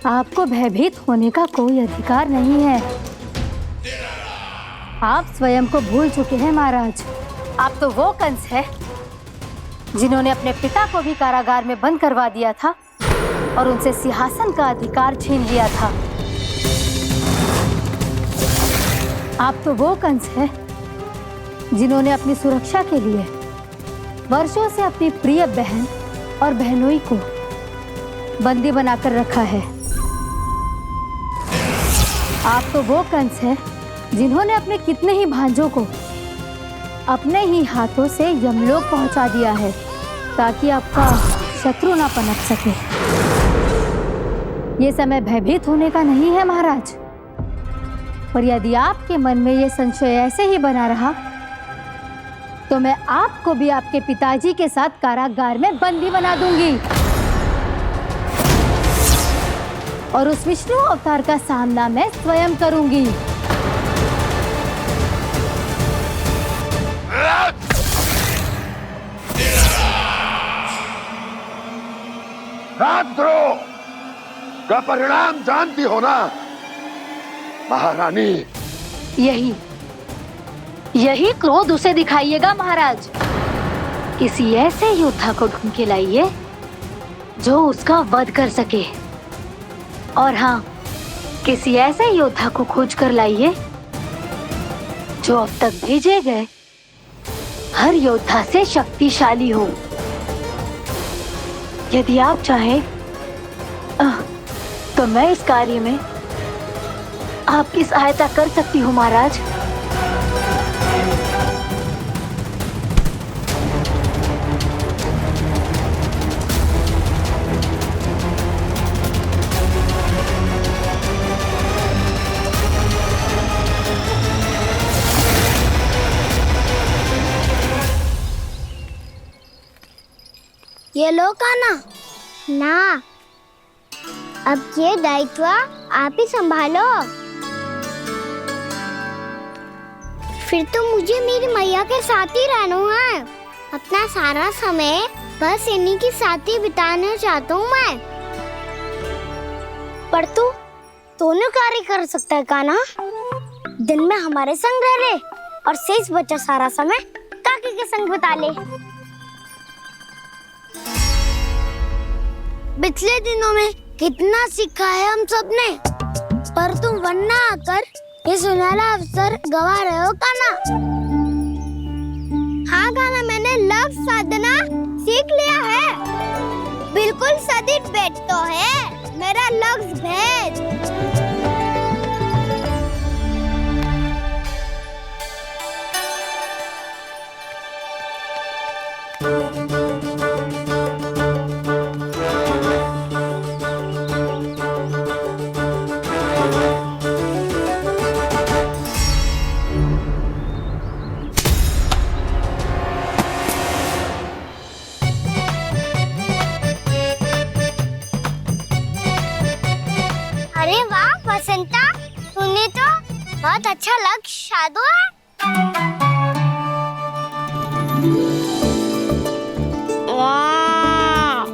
आपको भयभीत होने का कोई अधिकार नहीं है। आप स्वयं को भूल चुके हैं महाराज। आप तो वो कंस है जिन्होंने अपने पिता को भी कारागार में बंद करवा दिया था और उनसे सिंहासन का अधिकार छीन लिया था। आप तो वो कंस है जिन्होंने अपनी सुरक्षा के लिए वर्षों से अपनी प्रिय बहन और बहनोई को बंदी बनाकर रखा है। आप तो वो कंस है जिन्होंने अपने कितने ही भांजों को अपने ही हाथों से यमलोक पहुंचा दिया है ताकि आपका शत्रु ना पनप सके। ये समय भयभीत होने का नहीं है महाराज, पर यदि आपके मन में ये संशय ऐसे ही बना रहा तो मैं आपको भी आपके पिताजी के साथ कारागार में बंदी बना दूंगी और उस विष्णु अवतार का सामना मैं स्वयं करूंगी। राजद्रोह का परिणाम जानती हो ना महारानी? यही क्रोध उसे दिखाइएगा महाराज। किसी ऐसे योद्धा को ढूंढ के लाइए जो उसका वध कर सके, और हाँ, किसी ऐसे योद्धा को खोज कर लाइए जो अब तक भेजे गए हर योद्धा से शक्तिशाली हो। यदि आप चाहें तो मैं इस कार्य में आपकी सहायता कर सकती हूँ महाराज। ये लो काना। ना, अब ये दायित्व आप ही संभालो। फिर तो मुझे मेरी मैया के साथ ही रहना है। अपना सारा समय बस इन्हीं के साथ ही बिताना चाहता हूँ मैं। पर तू दोनों कार्य कर सकता है काना। दिन में हमारे संग रह ले और शेष बचा सारा समय काकी के संग बिता ले। पिछले दिनों में कितना सीखा है हम सबने, पर तुम वरना आकर ये सुनहरा अवसर गवा रहे हो काना। हाँ काना, मैंने लक्ष्य साधना सीख लिया है। बिल्कुल सदित भेद तो है मेरा लक्ष्य भेद। अरे वाह बसंता, तूने तो बहुत अच्छा लक्ष्य साधा है। वाह,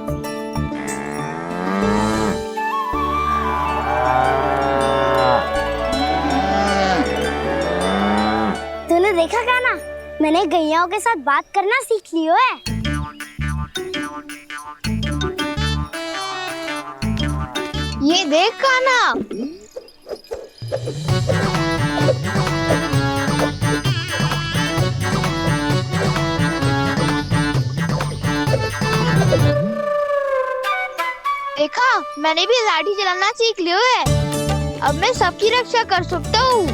तूने देखा क्या ना, मैंने गैयाओं के साथ बात करना सीख लियो है। ये देख काना, देखा, मैंने भी लाठी चलाना सीख लियो है। अब मैं सबकी रक्षा कर सकता हूँ।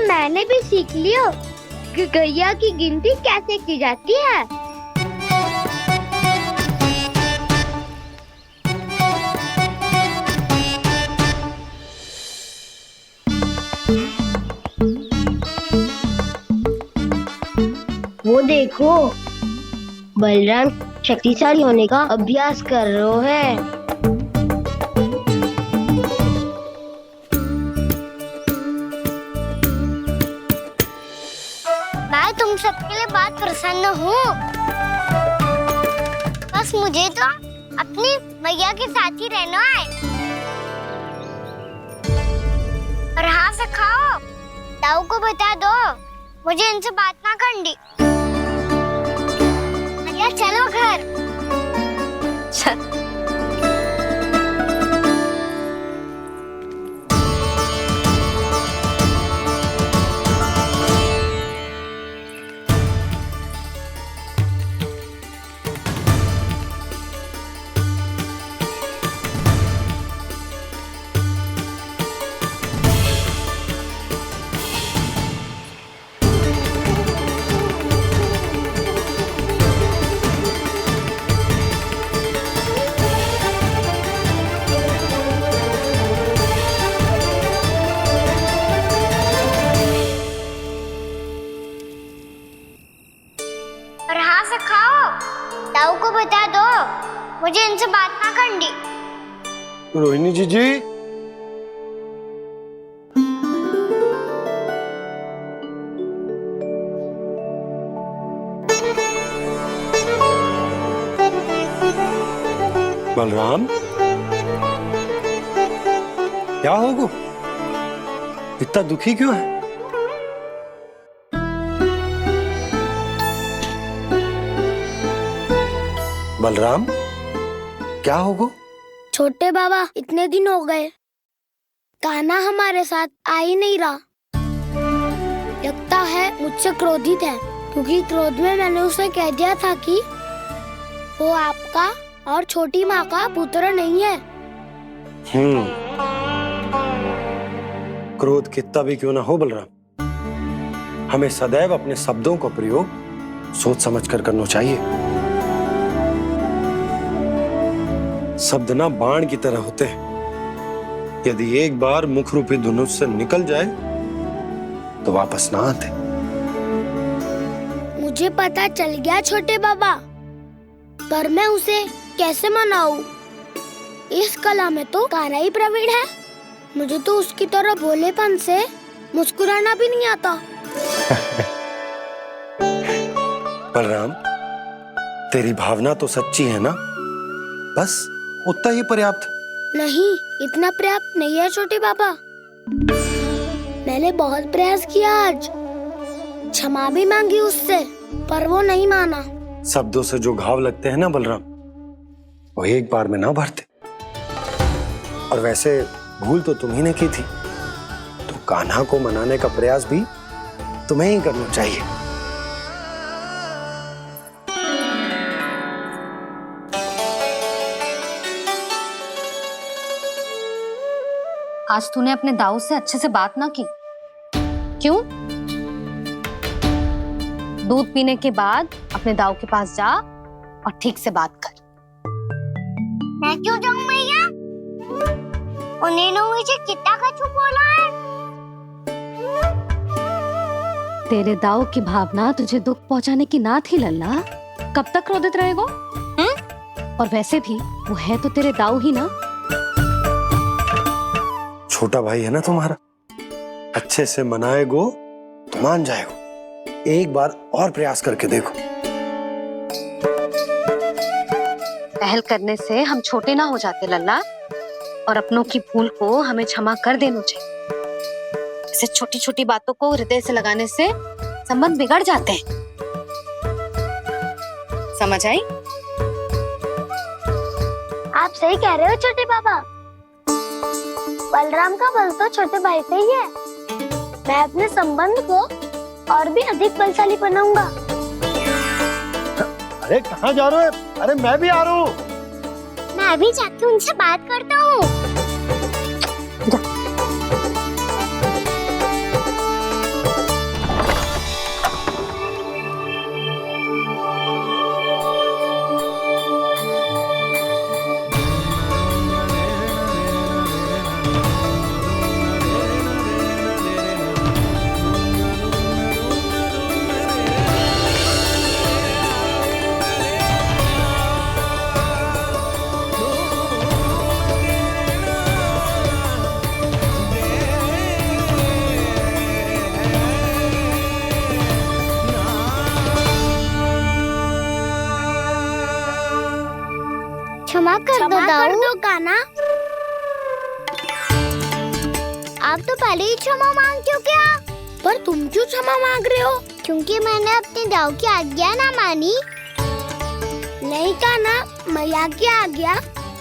मैंने भी सीख लियो कि गैया की गिनती कैसे की जाती है। देखो, बलराम शक्तिशाली होने का अभ्यास कर रहे हैं। मैं तुम सबके लिए बहुत प्रसन्न हूँ। बस मुझे तो अपनी मैया के साथ ही रहना है। और हाँ सखाओ, ताऊ को बता दो मुझे इनसे बात ना करनी। मैया चलो घर। और हाँ सखाओ, ताऊ को बता दो मुझे इनसे बात ना करनी। रोहिणी जी बलराम, क्या होगा? इतना दुखी क्यों है? बलराम, क्या होगा? छोटे बाबा, इतने दिन हो गए कान्हा हमारे साथ आ ही नहीं रहा। लगता है मुझसे क्रोधित है, क्योंकि क्रोध में मैंने उसे कह दिया था कि वो आपका और छोटी माँ का पुत्र नहीं है। क्रोध कितना भी क्यों ना हो बलराम, हमें सदैव अपने शब्दों का प्रयोग सोच समझ कर करना चाहिए। शब्द ना बाण की तरह होते हैं, यदि एक बार मुख रूपी धनुष से निकल जाए तो वापस ना आते। मुझे पता चल गया छोटे बाबा, पर मैं उसे कैसे मनाऊं? इस कला में तो कान्हा ही प्रवीण है। मुझे तो उसकी तरह भोलेपन से मुस्कुराना भी नहीं आता। बलराम, तेरी भावना तो सच्ची है ना, बस उतना ही पर्याप्त। नहीं, इतना पर्याप्त नहीं है छोटे बाबा। मैंने बहुत प्रयास किया, आज क्षमा भी मांगी उससे, पर वो नहीं माना। शब्दों से जो घाव लगते हैं ना बलराम, वो एक बार में ना भरते। और वैसे भूल तो तुम्ही ने की थी, तो कान्हा को मनाने का प्रयास भी तुम्हें ही करना चाहिए। आज तूने अपने दाऊ से अच्छे से बात ना की, क्यों? दूध पीने के बाद अपने दाऊ के पास जा और ठीक से बात कर। मैं क्यों जाऊं मैया? उन्होंने मुझे कितना कछु बोला है। तेरे दाऊ की भावना तुझे दुख पहुंचाने की ना थी लल्ला। कब तक क्रोधित रहेगो? और वैसे भी वो है तो तेरे दाऊ ही ना। छोटा भाई है ना तुम्हारा, अच्छे से मनाएगो तो मान जाएगो। एक बार और प्रयास करके देखो। पहल करने से हम छोटे ना हो जाते लल्ला, और अपनों की भूल को हमें क्षमा कर देना चाहिए। ऐसे छोटी छोटी बातों को हृदय से लगाने से संबंध बिगड़ जाते हैं। समझ आई? आप सही कह रहे हो छोटे बाबा। बलराम का बल तो छोटे भाई से ही है। मैं अपने संबंध को और भी अधिक बलशाली बनाऊंगा। अरे कहाँ जा रहे हो? अरे मैं भी आ रहा हूँ। मैं भी जाके उनसे बात करता हूँ। क्षमा कर दो कान्हा। आप तो पहले ही क्षमा मांगते हो क्या? पर तुम क्यों क्षमा मांग रहे हो? क्योंकि मैंने अपने दाऊ की आज्ञा ना मानी। नहीं कान्हा, मैया की आज्ञा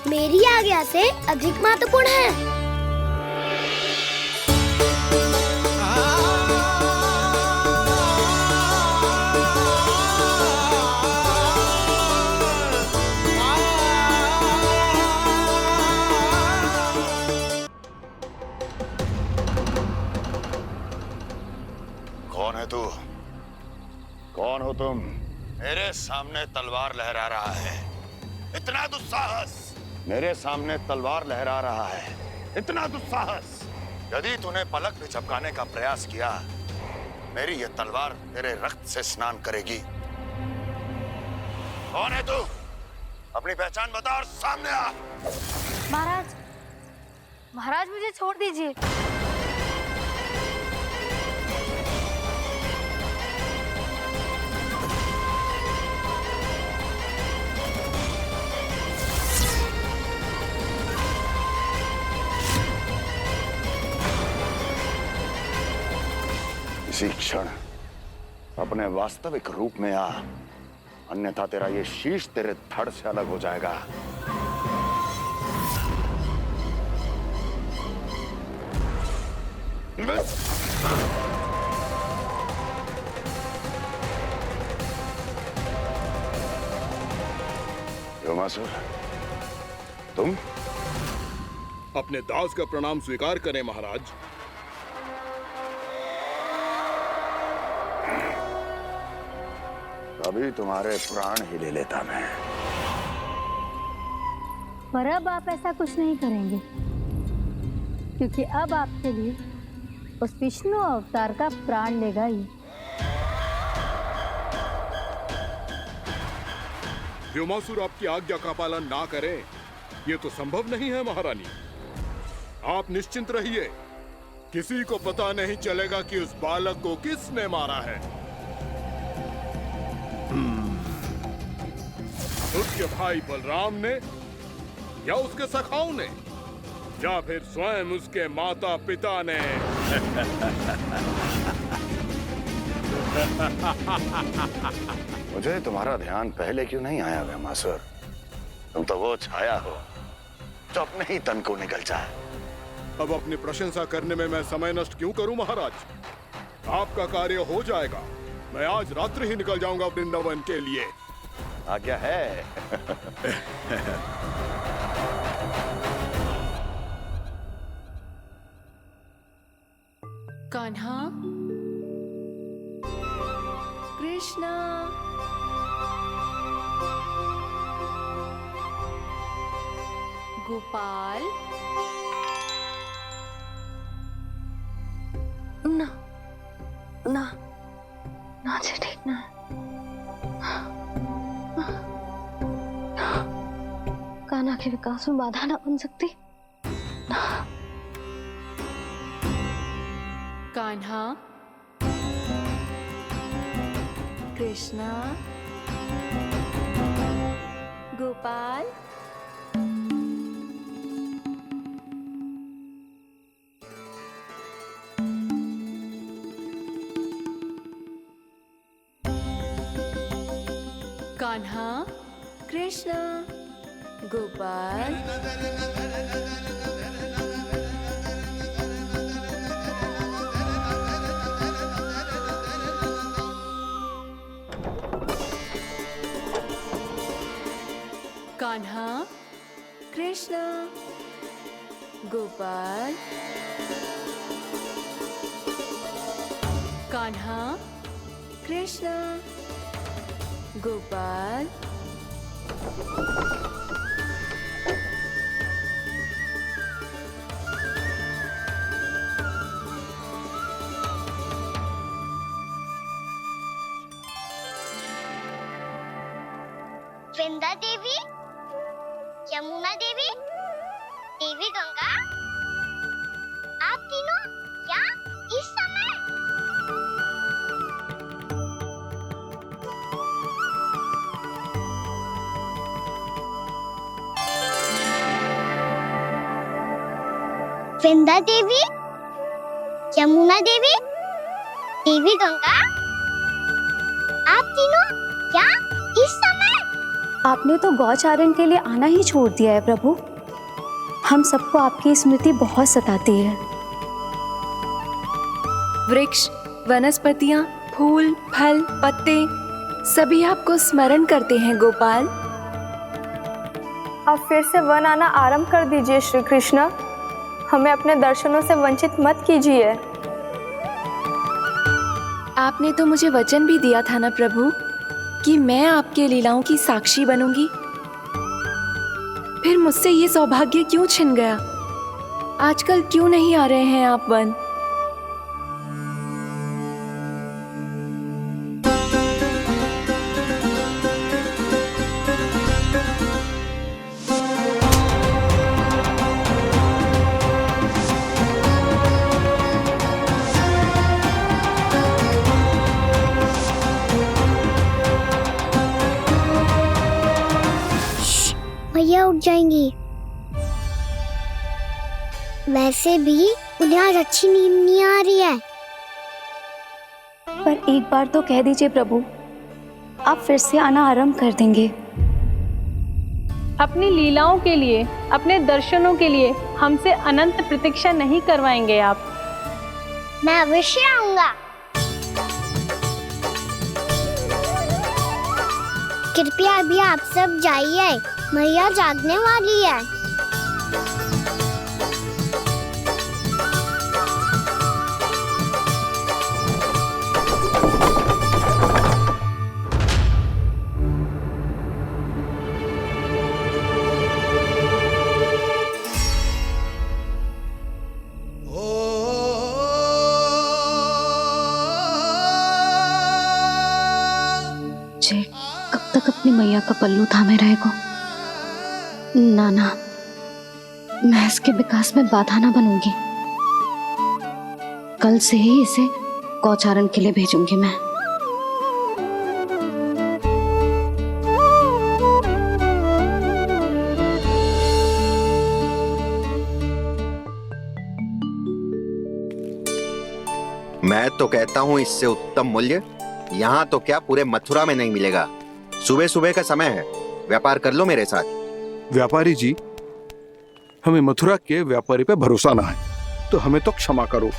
मेरी आज्ञा से अधिक महत्वपूर्ण है। कौन है तू? कौन हो तुम? मेरे सामने तलवार लहरा रहा है, इतना दुस्साहस! मेरे सामने तलवार लहरा रहा है, इतना दुस्साहस! यदि तूने पलक भी झपकाने का प्रयास किया, मेरी ये तलवार तेरे रक्त से स्नान करेगी। कौन है तू? अपनी पहचान बता और सामने आ। महाराज, महाराज मुझे छोड़ दीजिए। इसी क्षण अपने वास्तविक रूप में आ, अन्यथा तेरा ये शीश तेरे धड़ से अलग हो जाएगा। योमासुर, तुम? अपने दास का प्रणाम स्वीकार करें महाराज। अभी तुम्हारे प्राण ही ले लेता मैं। पर अब आप ऐसा कुछ नहीं करेंगे, क्योंकि अब आपके लिए उस विष्णु अवतार का प्राण लेगा ही। व्योमासुर आपकी आज्ञा का पालन ना करे, ये तो संभव नहीं है महारानी। आप निश्चिंत रहिए, किसी को पता नहीं चलेगा कि उस बालक को किसने मारा है। उसके भाई बलराम ने, या उसके सखाओं ने, या फिर स्वयं उसके माता पिता ने। मुझे तुम्हारा ध्यान पहले क्यों नहीं आया व्योमासुर? तुम तो वो छाया हो जो अपने ही तन को निकल जाए। अब अपनी प्रशंसा करने में मैं समय नष्ट क्यों करूं महाराज? आपका कार्य हो जाएगा। मैं आज रात्रि ही निकल जाऊंगा वृंदावन के लिए। आज्ञा है। कान्हा, कृष्णा, गोपाल। ना ना ना, जी ठीक ना। कान्हा के विकास में बाधा ना बन सकती। कान्हा, कृष्णा, गोपाल। कान्हा, कृष्णा, गोपाल। कान्हा, कृष्णा, गोपाल। कान्हा, कृष्णा, गोपाल। वृंदा देवी, यमुना देवी, देवी गंगा, आप तीनों यहाँ इस समय? विंध्या देवी, यमुना देवी, देवी गंगा, आप तीनों क्या इस समय? आपने तो गौचारण के लिए आना ही छोड़ दिया है प्रभु। हम सबको आपकी स्मृति बहुत सताती है। वृक्ष, वनस्पतियां, फूल, फल, पत्ते सभी आपको स्मरण करते हैं गोपाल। अब फिर से वन आना आरंभ कर दीजिए श्री कृष्ण। हमें अपने दर्शनों से वंचित मत कीजिए। आपने तो मुझे वचन भी दिया था ना प्रभु कि मैं आपके लीलाओं की साक्षी बनूंगी। फिर मुझसे ये सौभाग्य क्यों छिन गया? आजकल क्यों नहीं आ रहे हैं आप वन? भैया उठ जाएंगी। वैसे भी उन्हें आज अच्छी नींद नहीं आ रही है। पर एक बार तो कह दीजिए प्रभु, आप फिर से आना आरंभ कर देंगे। अपनी लीलाओं के लिए, अपने दर्शनों के लिए हमसे अनंत प्रतीक्षा नहीं करवाएंगे आप? मैं अवश्य आऊंगा। कृपया अभी आप सब जाइए, मैया जागने वाली है। जे कब तक अपनी मैया का पल्लू थामे रहेगा? ना ना, मैं इसके विकास में बाधा ना बनूंगी। कल से ही इसे गौचारण के लिए भेजूंगी मैं। मैं तो कहता हूँ इससे उत्तम मूल्य यहाँ तो क्या पूरे मथुरा में नहीं मिलेगा। सुबह सुबह का समय है, व्यापार कर लो मेरे साथ। व्यापारी जी, हमें मथुरा के व्यापारी पे भरोसा ना है, तो हमें तो क्षमा करो।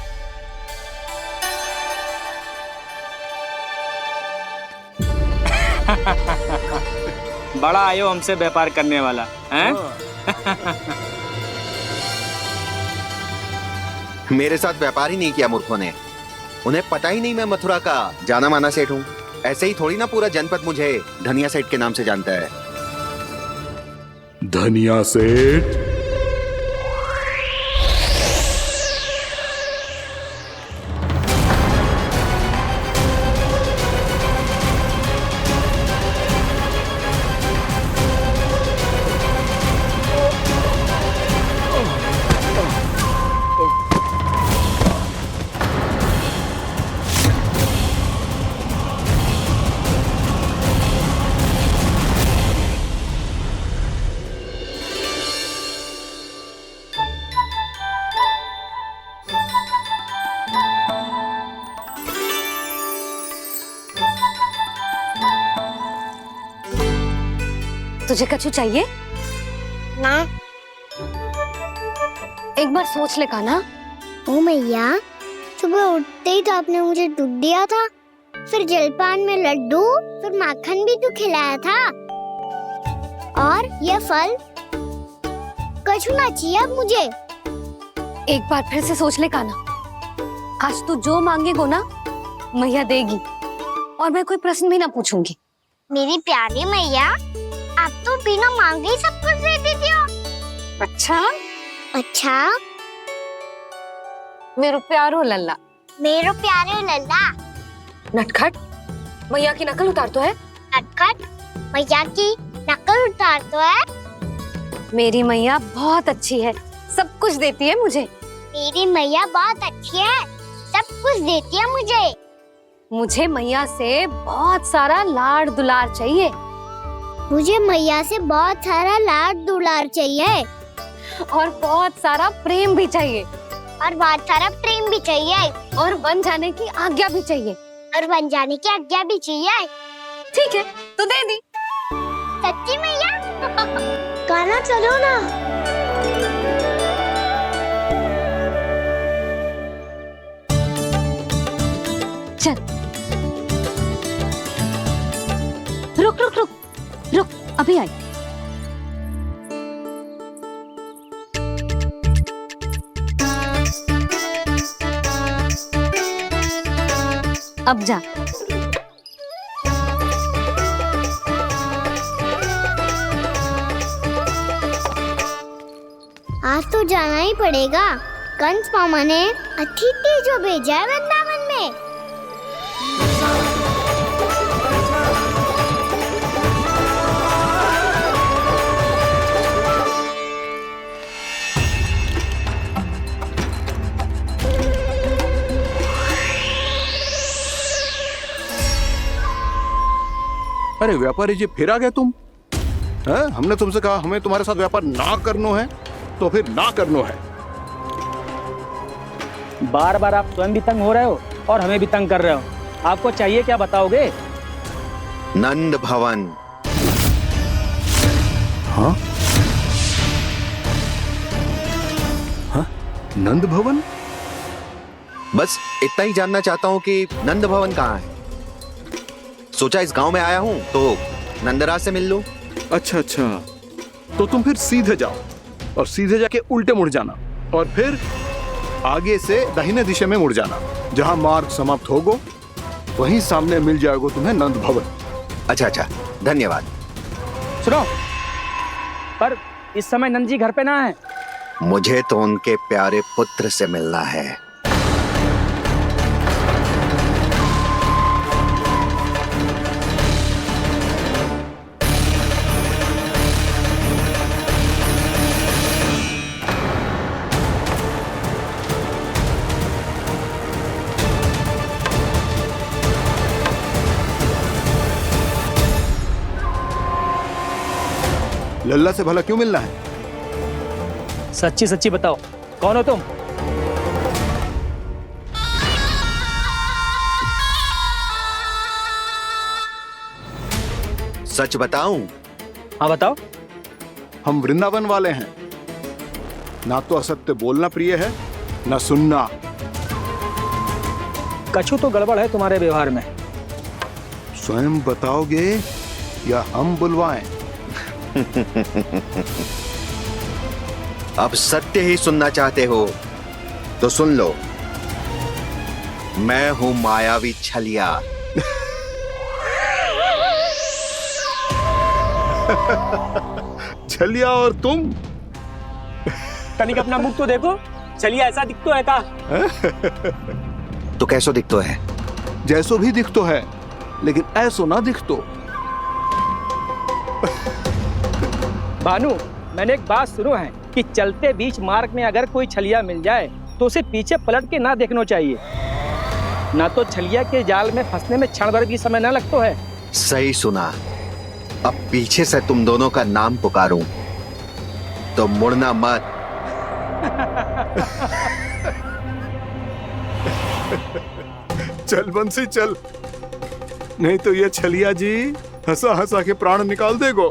बड़ा आयो हमसे व्यापार करने वाला हैं? मेरे साथ व्यापार ही नहीं किया मूर्खों ने। उन्हें पता ही नहीं मैं मथुरा का जाना माना सेठ हूँ। ऐसे ही थोड़ी ना पूरा जनपद मुझे धनिया सेठ के नाम से जानता है। धनिया सेठ? तुझे कछु चाहिए? ना। एक बार सोच ले कान्हा। ओ मैया, सुबह उठते ही तो आपने मुझे दूध दिया था, फिर जलपान में लड्डू, फिर माखन भी तो खिलाया था, और ये फल कछु ना चाहिए अब मुझे। एक बार फिर से सोच ले कान्हा। आज तू जो मांगेगो ना, मैया देगी, और मैं कोई प्रश्न भी ना पूछूंगी। मेरी प्यारी मैया, आप तो बिना मांगे ही सब कुछ दे देती हो। अच्छा? अच्छा? मेरो प्यारो लल्ला। मेरो प्यारे लल्ला। नटखट, मैया की नकल उतार तो है। नटखट, मैया की नकल उतार तो है। मेरी मैया बहुत अच्छी है, सब कुछ देती है मुझे। मेरी मैया बहुत अच्छी है, सब कुछ देती है मुझे। मुझे मैया से बहुत सारा लाड़ दुलार चाहिए। मुझे मैया से बहुत सारा लाड दुलार चाहिए। और बहुत सारा प्रेम भी चाहिए। और बहुत सारा प्रेम भी चाहिए। और बन जाने की आज्ञा भी चाहिए। और बन जाने की आज्ञा भी चाहिए। ठीक है, तो दे दी। सच्ची मैया? गाना चलो ना। चल। रुक रुक रुक रुक, अभी आई। अब जा। आज तो जाना ही पड़ेगा। कंस मामा ने अतिथि जो भेजा है वृंदावन में। अरे व्यापारी जी, फिर आ गए तुम? हैं? हमने तुमसे कहा हमें तुम्हारे साथ व्यापार ना करनो है, तो फिर ना करनो है। बार बार आप स्वयं भी तंग हो रहे हो और हमें भी तंग कर रहे हो। आपको चाहिए क्या, बताओगे? नंद भवन। हाँ? हाँ? नंद भवन? बस इतना ही जानना चाहता हूँ कि नंद भवन कहाँ है। सोचा इस गांव में आया हूँ तो नंदराज से मिल लूं। अच्छा अच्छा, तो तुम फिर सीधे जाओ और सीधे जाके उल्टे मुड़ जाना और फिर आगे से दाहिने दिशा में मुड़ जाना। जहां मार्ग समाप्त होगो वहीं सामने मिल जाएगा तुम्हें नंद भवन। अच्छा अच्छा, धन्यवाद। सुनो, पर इस समय नंद जी घर पे ना है। मुझे तो उनके प्यारे पुत्र से मिलना है। लल्ला से भला क्यों मिलना है? सच्ची सच्ची बताओ, कौन हो तुम? सच बताऊं? हाँ बताओ। हम वृंदावन वाले हैं। ना तो असत्य बोलना प्रिय है, ना सुनना। कछु तो गड़बड़ है तुम्हारे व्यवहार में। स्वयं बताओगे या हम बुलवाएं? अब सत्य ही सुनना चाहते हो तो सुन लो। मैं हूं मायावी छलिया। छलिया और तुम? तनिक अपना मुख तो देखो, छलिया ऐसा दिखतो है का? तो कैसो दिखतो है? जैसो भी दिखतो है, लेकिन ऐसो ना दिखतो। भानु, मैंने एक बात सुनो है कि चलते बीच मार्ग में अगर कोई छलिया मिल जाए तो उसे पीछे पलट के ना देखना चाहिए, ना तो छलिया के जाल में फंसने में क्षण भर भी समय ना लगता है। सही सुना। अब पीछे से तुम दोनों का नाम पुकारूं तो मुड़ना मत। चल बंसी चल, नहीं तो ये छलिया जी हंसा हंसा के प्राण निकाल देगो।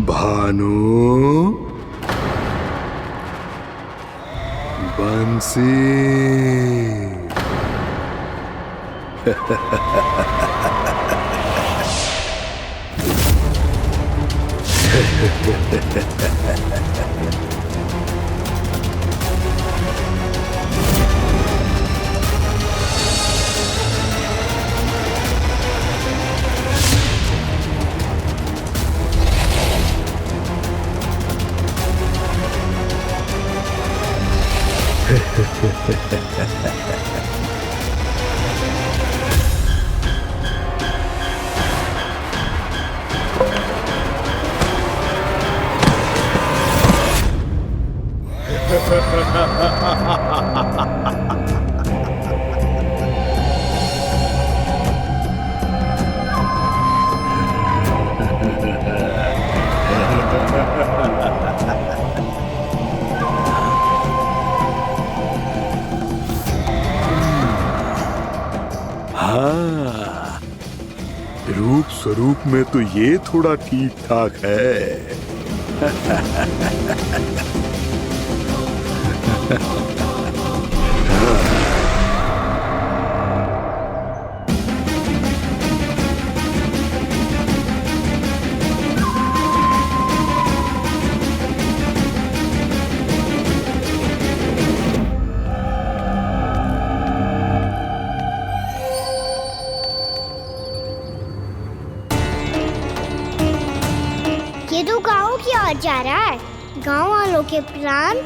भानु, बंसी। हाँ, रूप स्वरूप में तो ये थोड़ा ठीक ठाक है। ये तो गाँव की ओर जा रहा है। गाँव वालों के प्राण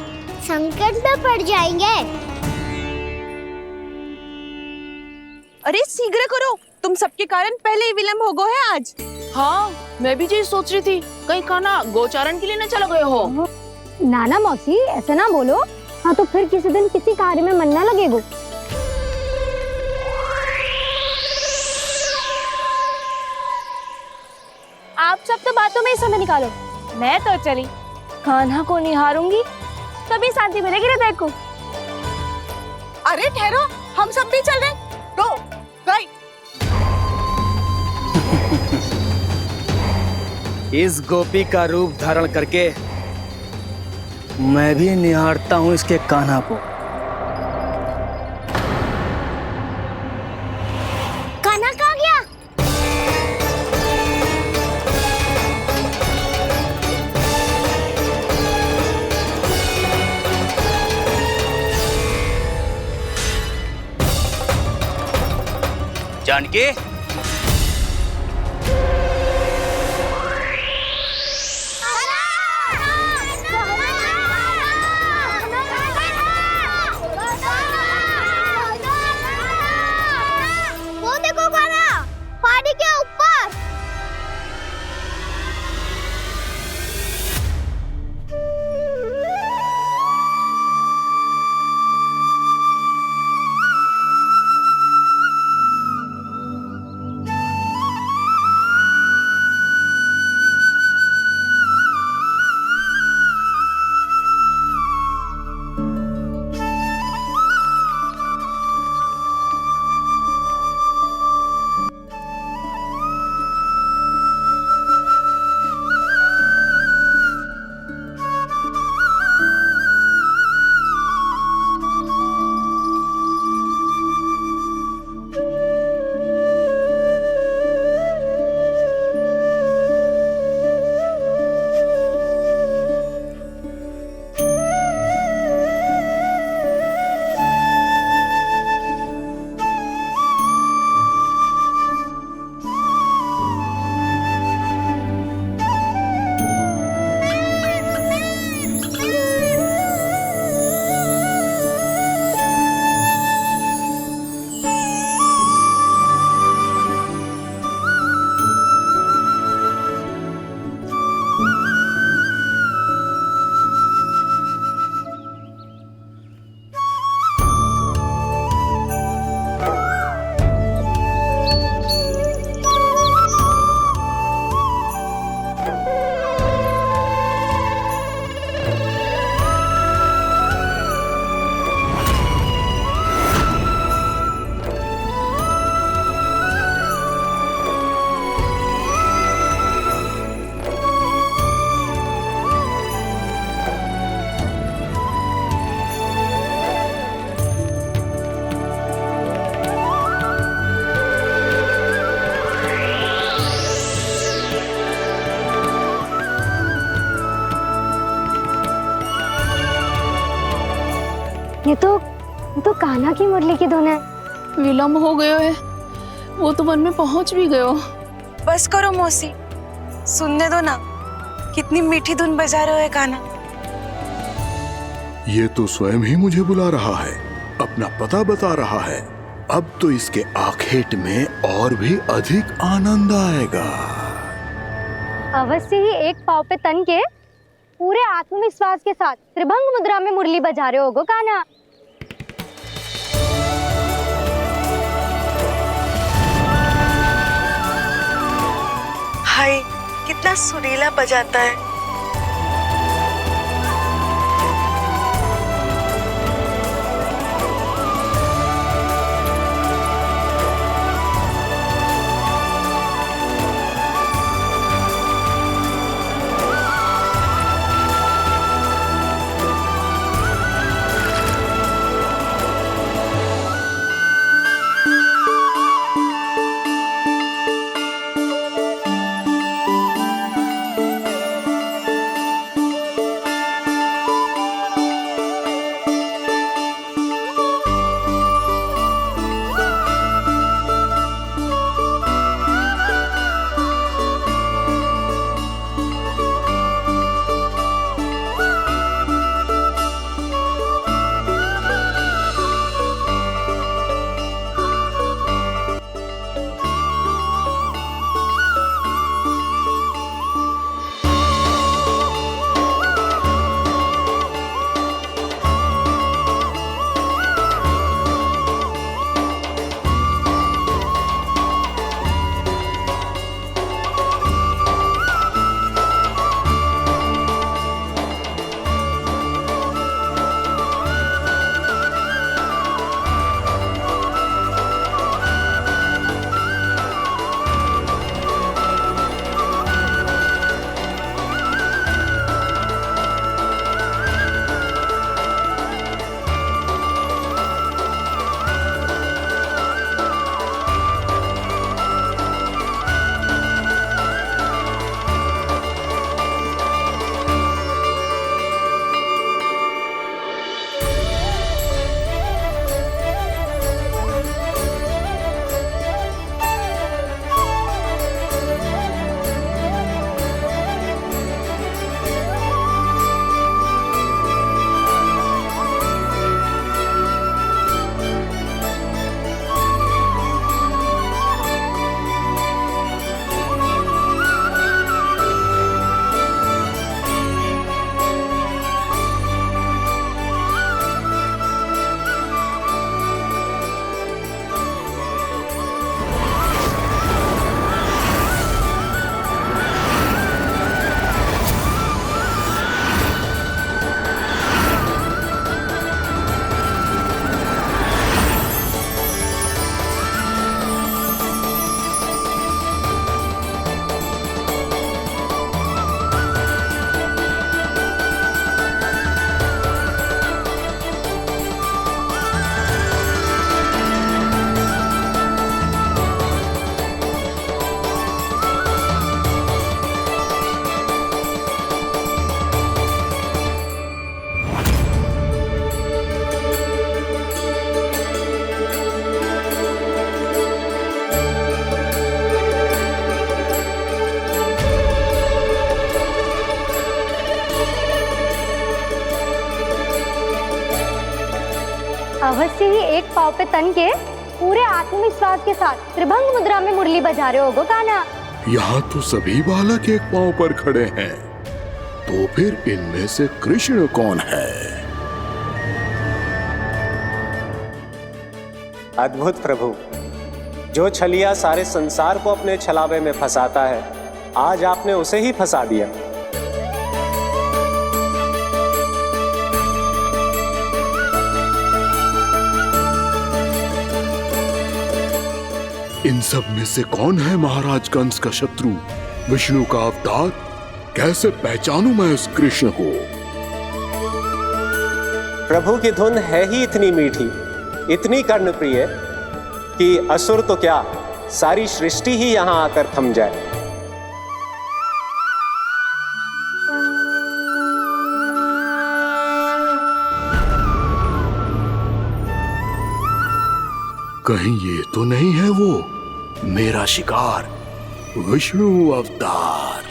संकट में पड़ जाएंगे। अरे शीघ्र करो, तुम सबके कारण पहले ही विलंब हो गया है आज। हाँ, मैं भी यही सोच रही थी, कहीं कान्हा गोचारण के लिए न चला गए हो। नाना मौसी ऐसे ना बोलो। हाँ तो फिर किसी दिन किसी कार्य में मन ना लगेगा। आप सब तो बातों में ही समय निकालो। मैं तो चली, कान्हा को निहारूंगी तभी शांति मिलेगी हृदय को। अरे ठहरो, हम सब भी चल रहे। रो गई। इस गोपी का रूप धारण करके मैं भी निहारता हूँ इसके कान्हा को। कान्हा कहाँ गया? जानकी, वो देखो कान्हा, पहाड़ी के ऊपर। ये तो कान्हा की मुरली की धुन है। विलम्ब हो गयो है, वो तो वन में पहुंच भी गयो। बस करो मौसी, सुनने दो ना, कितनी मीठी धुन बजा रहे हो कान्हा। ये तो स्वयं ही मुझे बुला रहा है, अपना पता बता रहा है। अब तो इसके आखेट में और भी अधिक आनंद आएगा। अवश्य ही एक पाव पे तन के पूरे आत्मविश्वास के साथ त्रिभंग मुद्रा में मुरली बजा रहे होगो कान्हा। हाय, कितना सुरीला बजाता है। अवश्य ही एक पाव पे तन के पूरे आत्मविश्वास के साथ त्रिभंग मुद्रा में मुरली बजा रहे होगो कान्हा। यहाँ तो सभी बालक एक पांव पर खड़े हैं, तो फिर इनमें से कृष्ण कौन है? अद्भुत प्रभु, जो छलिया सारे संसार को अपने छलावे में फंसाता है, आज आपने उसे ही फंसा दिया। इन सब में से कौन है महाराज कंस का शत्रु, विष्णु का अवतार? कैसे पहचानूं मैं उस कृष्ण को? प्रभु की धुन है ही इतनी मीठी, इतनी कर्णप्रिय कि असुर तो क्या, सारी सृष्टि ही यहाँ आकर थम जाए। कहीं ये तो नहीं है वो मेरा शिकार, विष्णु अवतार?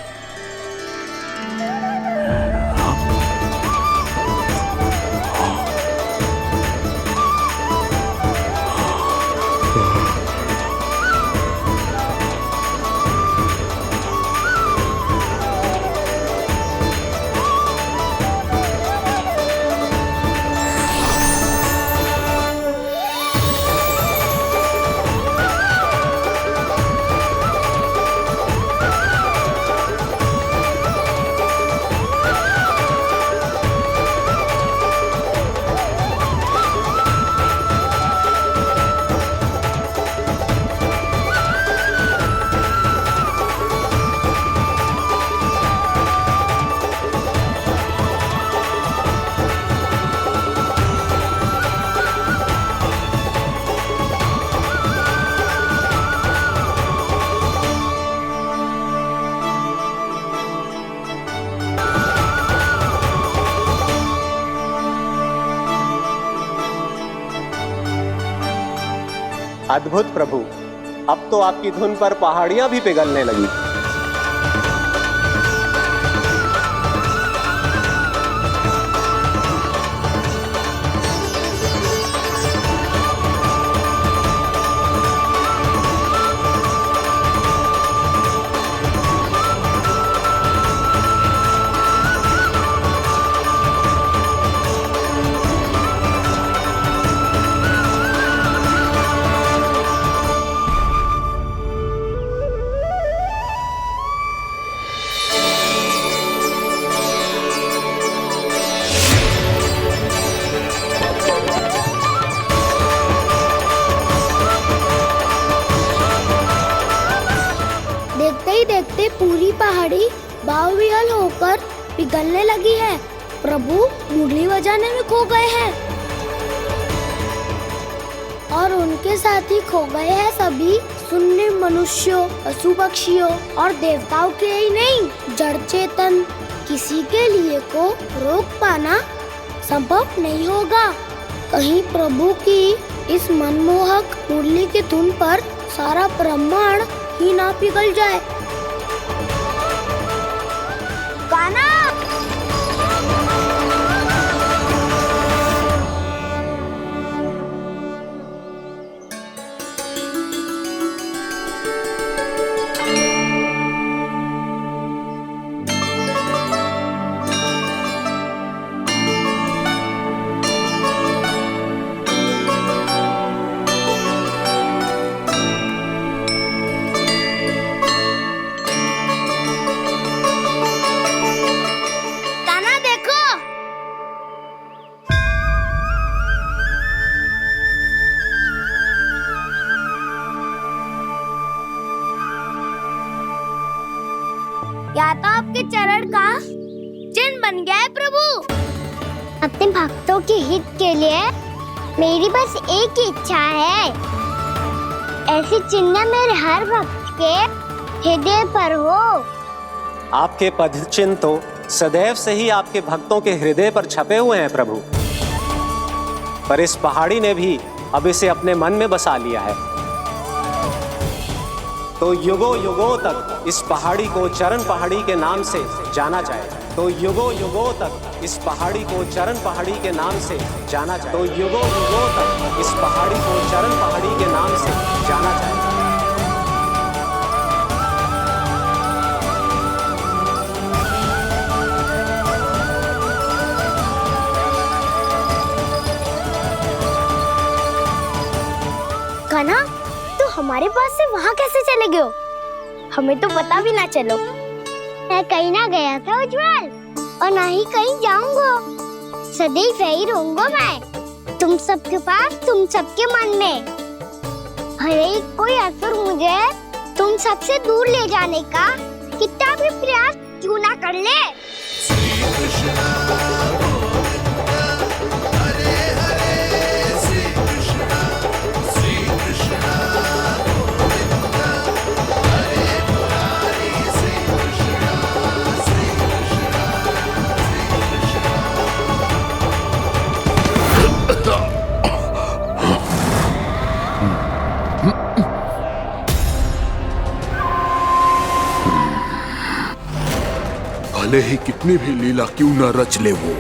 अद्भुत प्रभु, अब तो आपकी धुन पर पहाड़ियां भी पिघलने लगी। देखते ही देखते पूरी पहाड़ी बावविहल होकर पिघलने लगी है। प्रभु मुरली बजाने में खो गए हैं और उनके साथ ही खो गए हैं सभी सुनने मनुष्यों, पशु पक्षियों और देवताओं के ही नहीं, जड़ चेतन किसी के लिए को रोक पाना संभव नहीं होगा। कहीं प्रभु की इस मनमोहक मुरली की धुन पर सारा ब्रह्मांड ही ना पिघल जाए। गाना या तो आपके चरण का चिन्ह बन गया है प्रभु। अपने भक्तों के हित के लिए मेरी बस एक ही इच्छा है, ऐसी चिन्ह मेरे हर भक्त के हृदय पर हो। आपके पद चिन्ह तो सदैव से ही आपके भक्तों के हृदय पर छपे हुए हैं प्रभु, पर इस पहाड़ी ने भी अब इसे अपने मन में बसा लिया है। तो युगों युगों तक इस पहाड़ी को चरण पहाड़ी के नाम से जाना जाए। तो युगों युगों तक इस पहाड़ी को चरण पहाड़ी के नाम से जाना जाए। तो युगों युगों तक इस पहाड़ी को चरण पहाड़ी के नाम से जाना जाए। कान्हा, तो हमारे पास से वहाँ कैसे चले गए हो? हमें तो पता भी ना चलो। मैं कहीं ना गया था उज्जवल, और ना ही कहीं जाऊंगा। सदैव यही रहूंगा मैं, तुम सबके पास, तुम सबके मन में। भले ही कोई असुर मुझे तुम सबसे दूर ले जाने का कितना भी प्रयास क्यों ना कर ले। भले ही कितनी भी लीला क्यों न रच ले वो,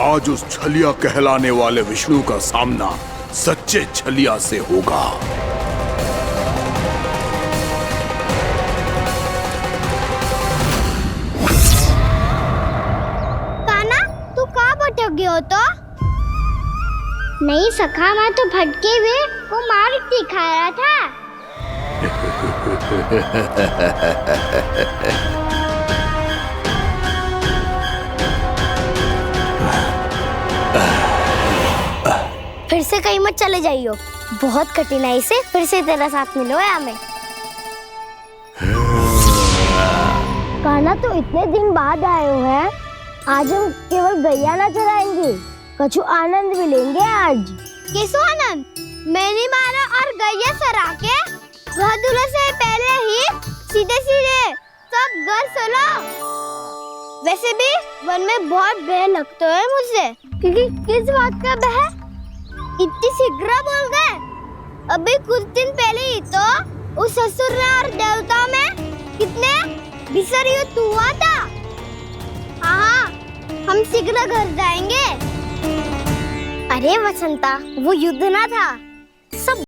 आज उस छलिया कहलाने वाले विष्णु का सामना सच्चे छलिया से होगा। कान्हा, तू कहाँ भटक गए हो? तो नहीं सखा, मैं तो भटके हुए को मार्ग दिखा रहा था। फिर से कहीं मत चले जाइयो, बहुत कठिनाई से फिर से तेरा साथ मिलो है हमें। कान्हा, तो इतने दिन बाद आए हो हैं, आज हम केवल गैया ना चराएंगे, कछु आनंद भी लेंगे आज। किसो आनंद? मेरी मारा और गैया चरा के वह दूल्हे से पहले ही सीधे सीधे सब घर चलो। वैसे भी वन में बहुत भय लगता है मुझसे, क्योंकि किस बात का भय? इतनी शीघ्र बोल गए। अभी कुछ दिन पहले ही तो उस ससुर में और देवता में कितने भीषण युद्ध हुआ था। हाँ, हम शीघ्र घर जाएंगे। अरे वसंता, वो युद्ध ना था,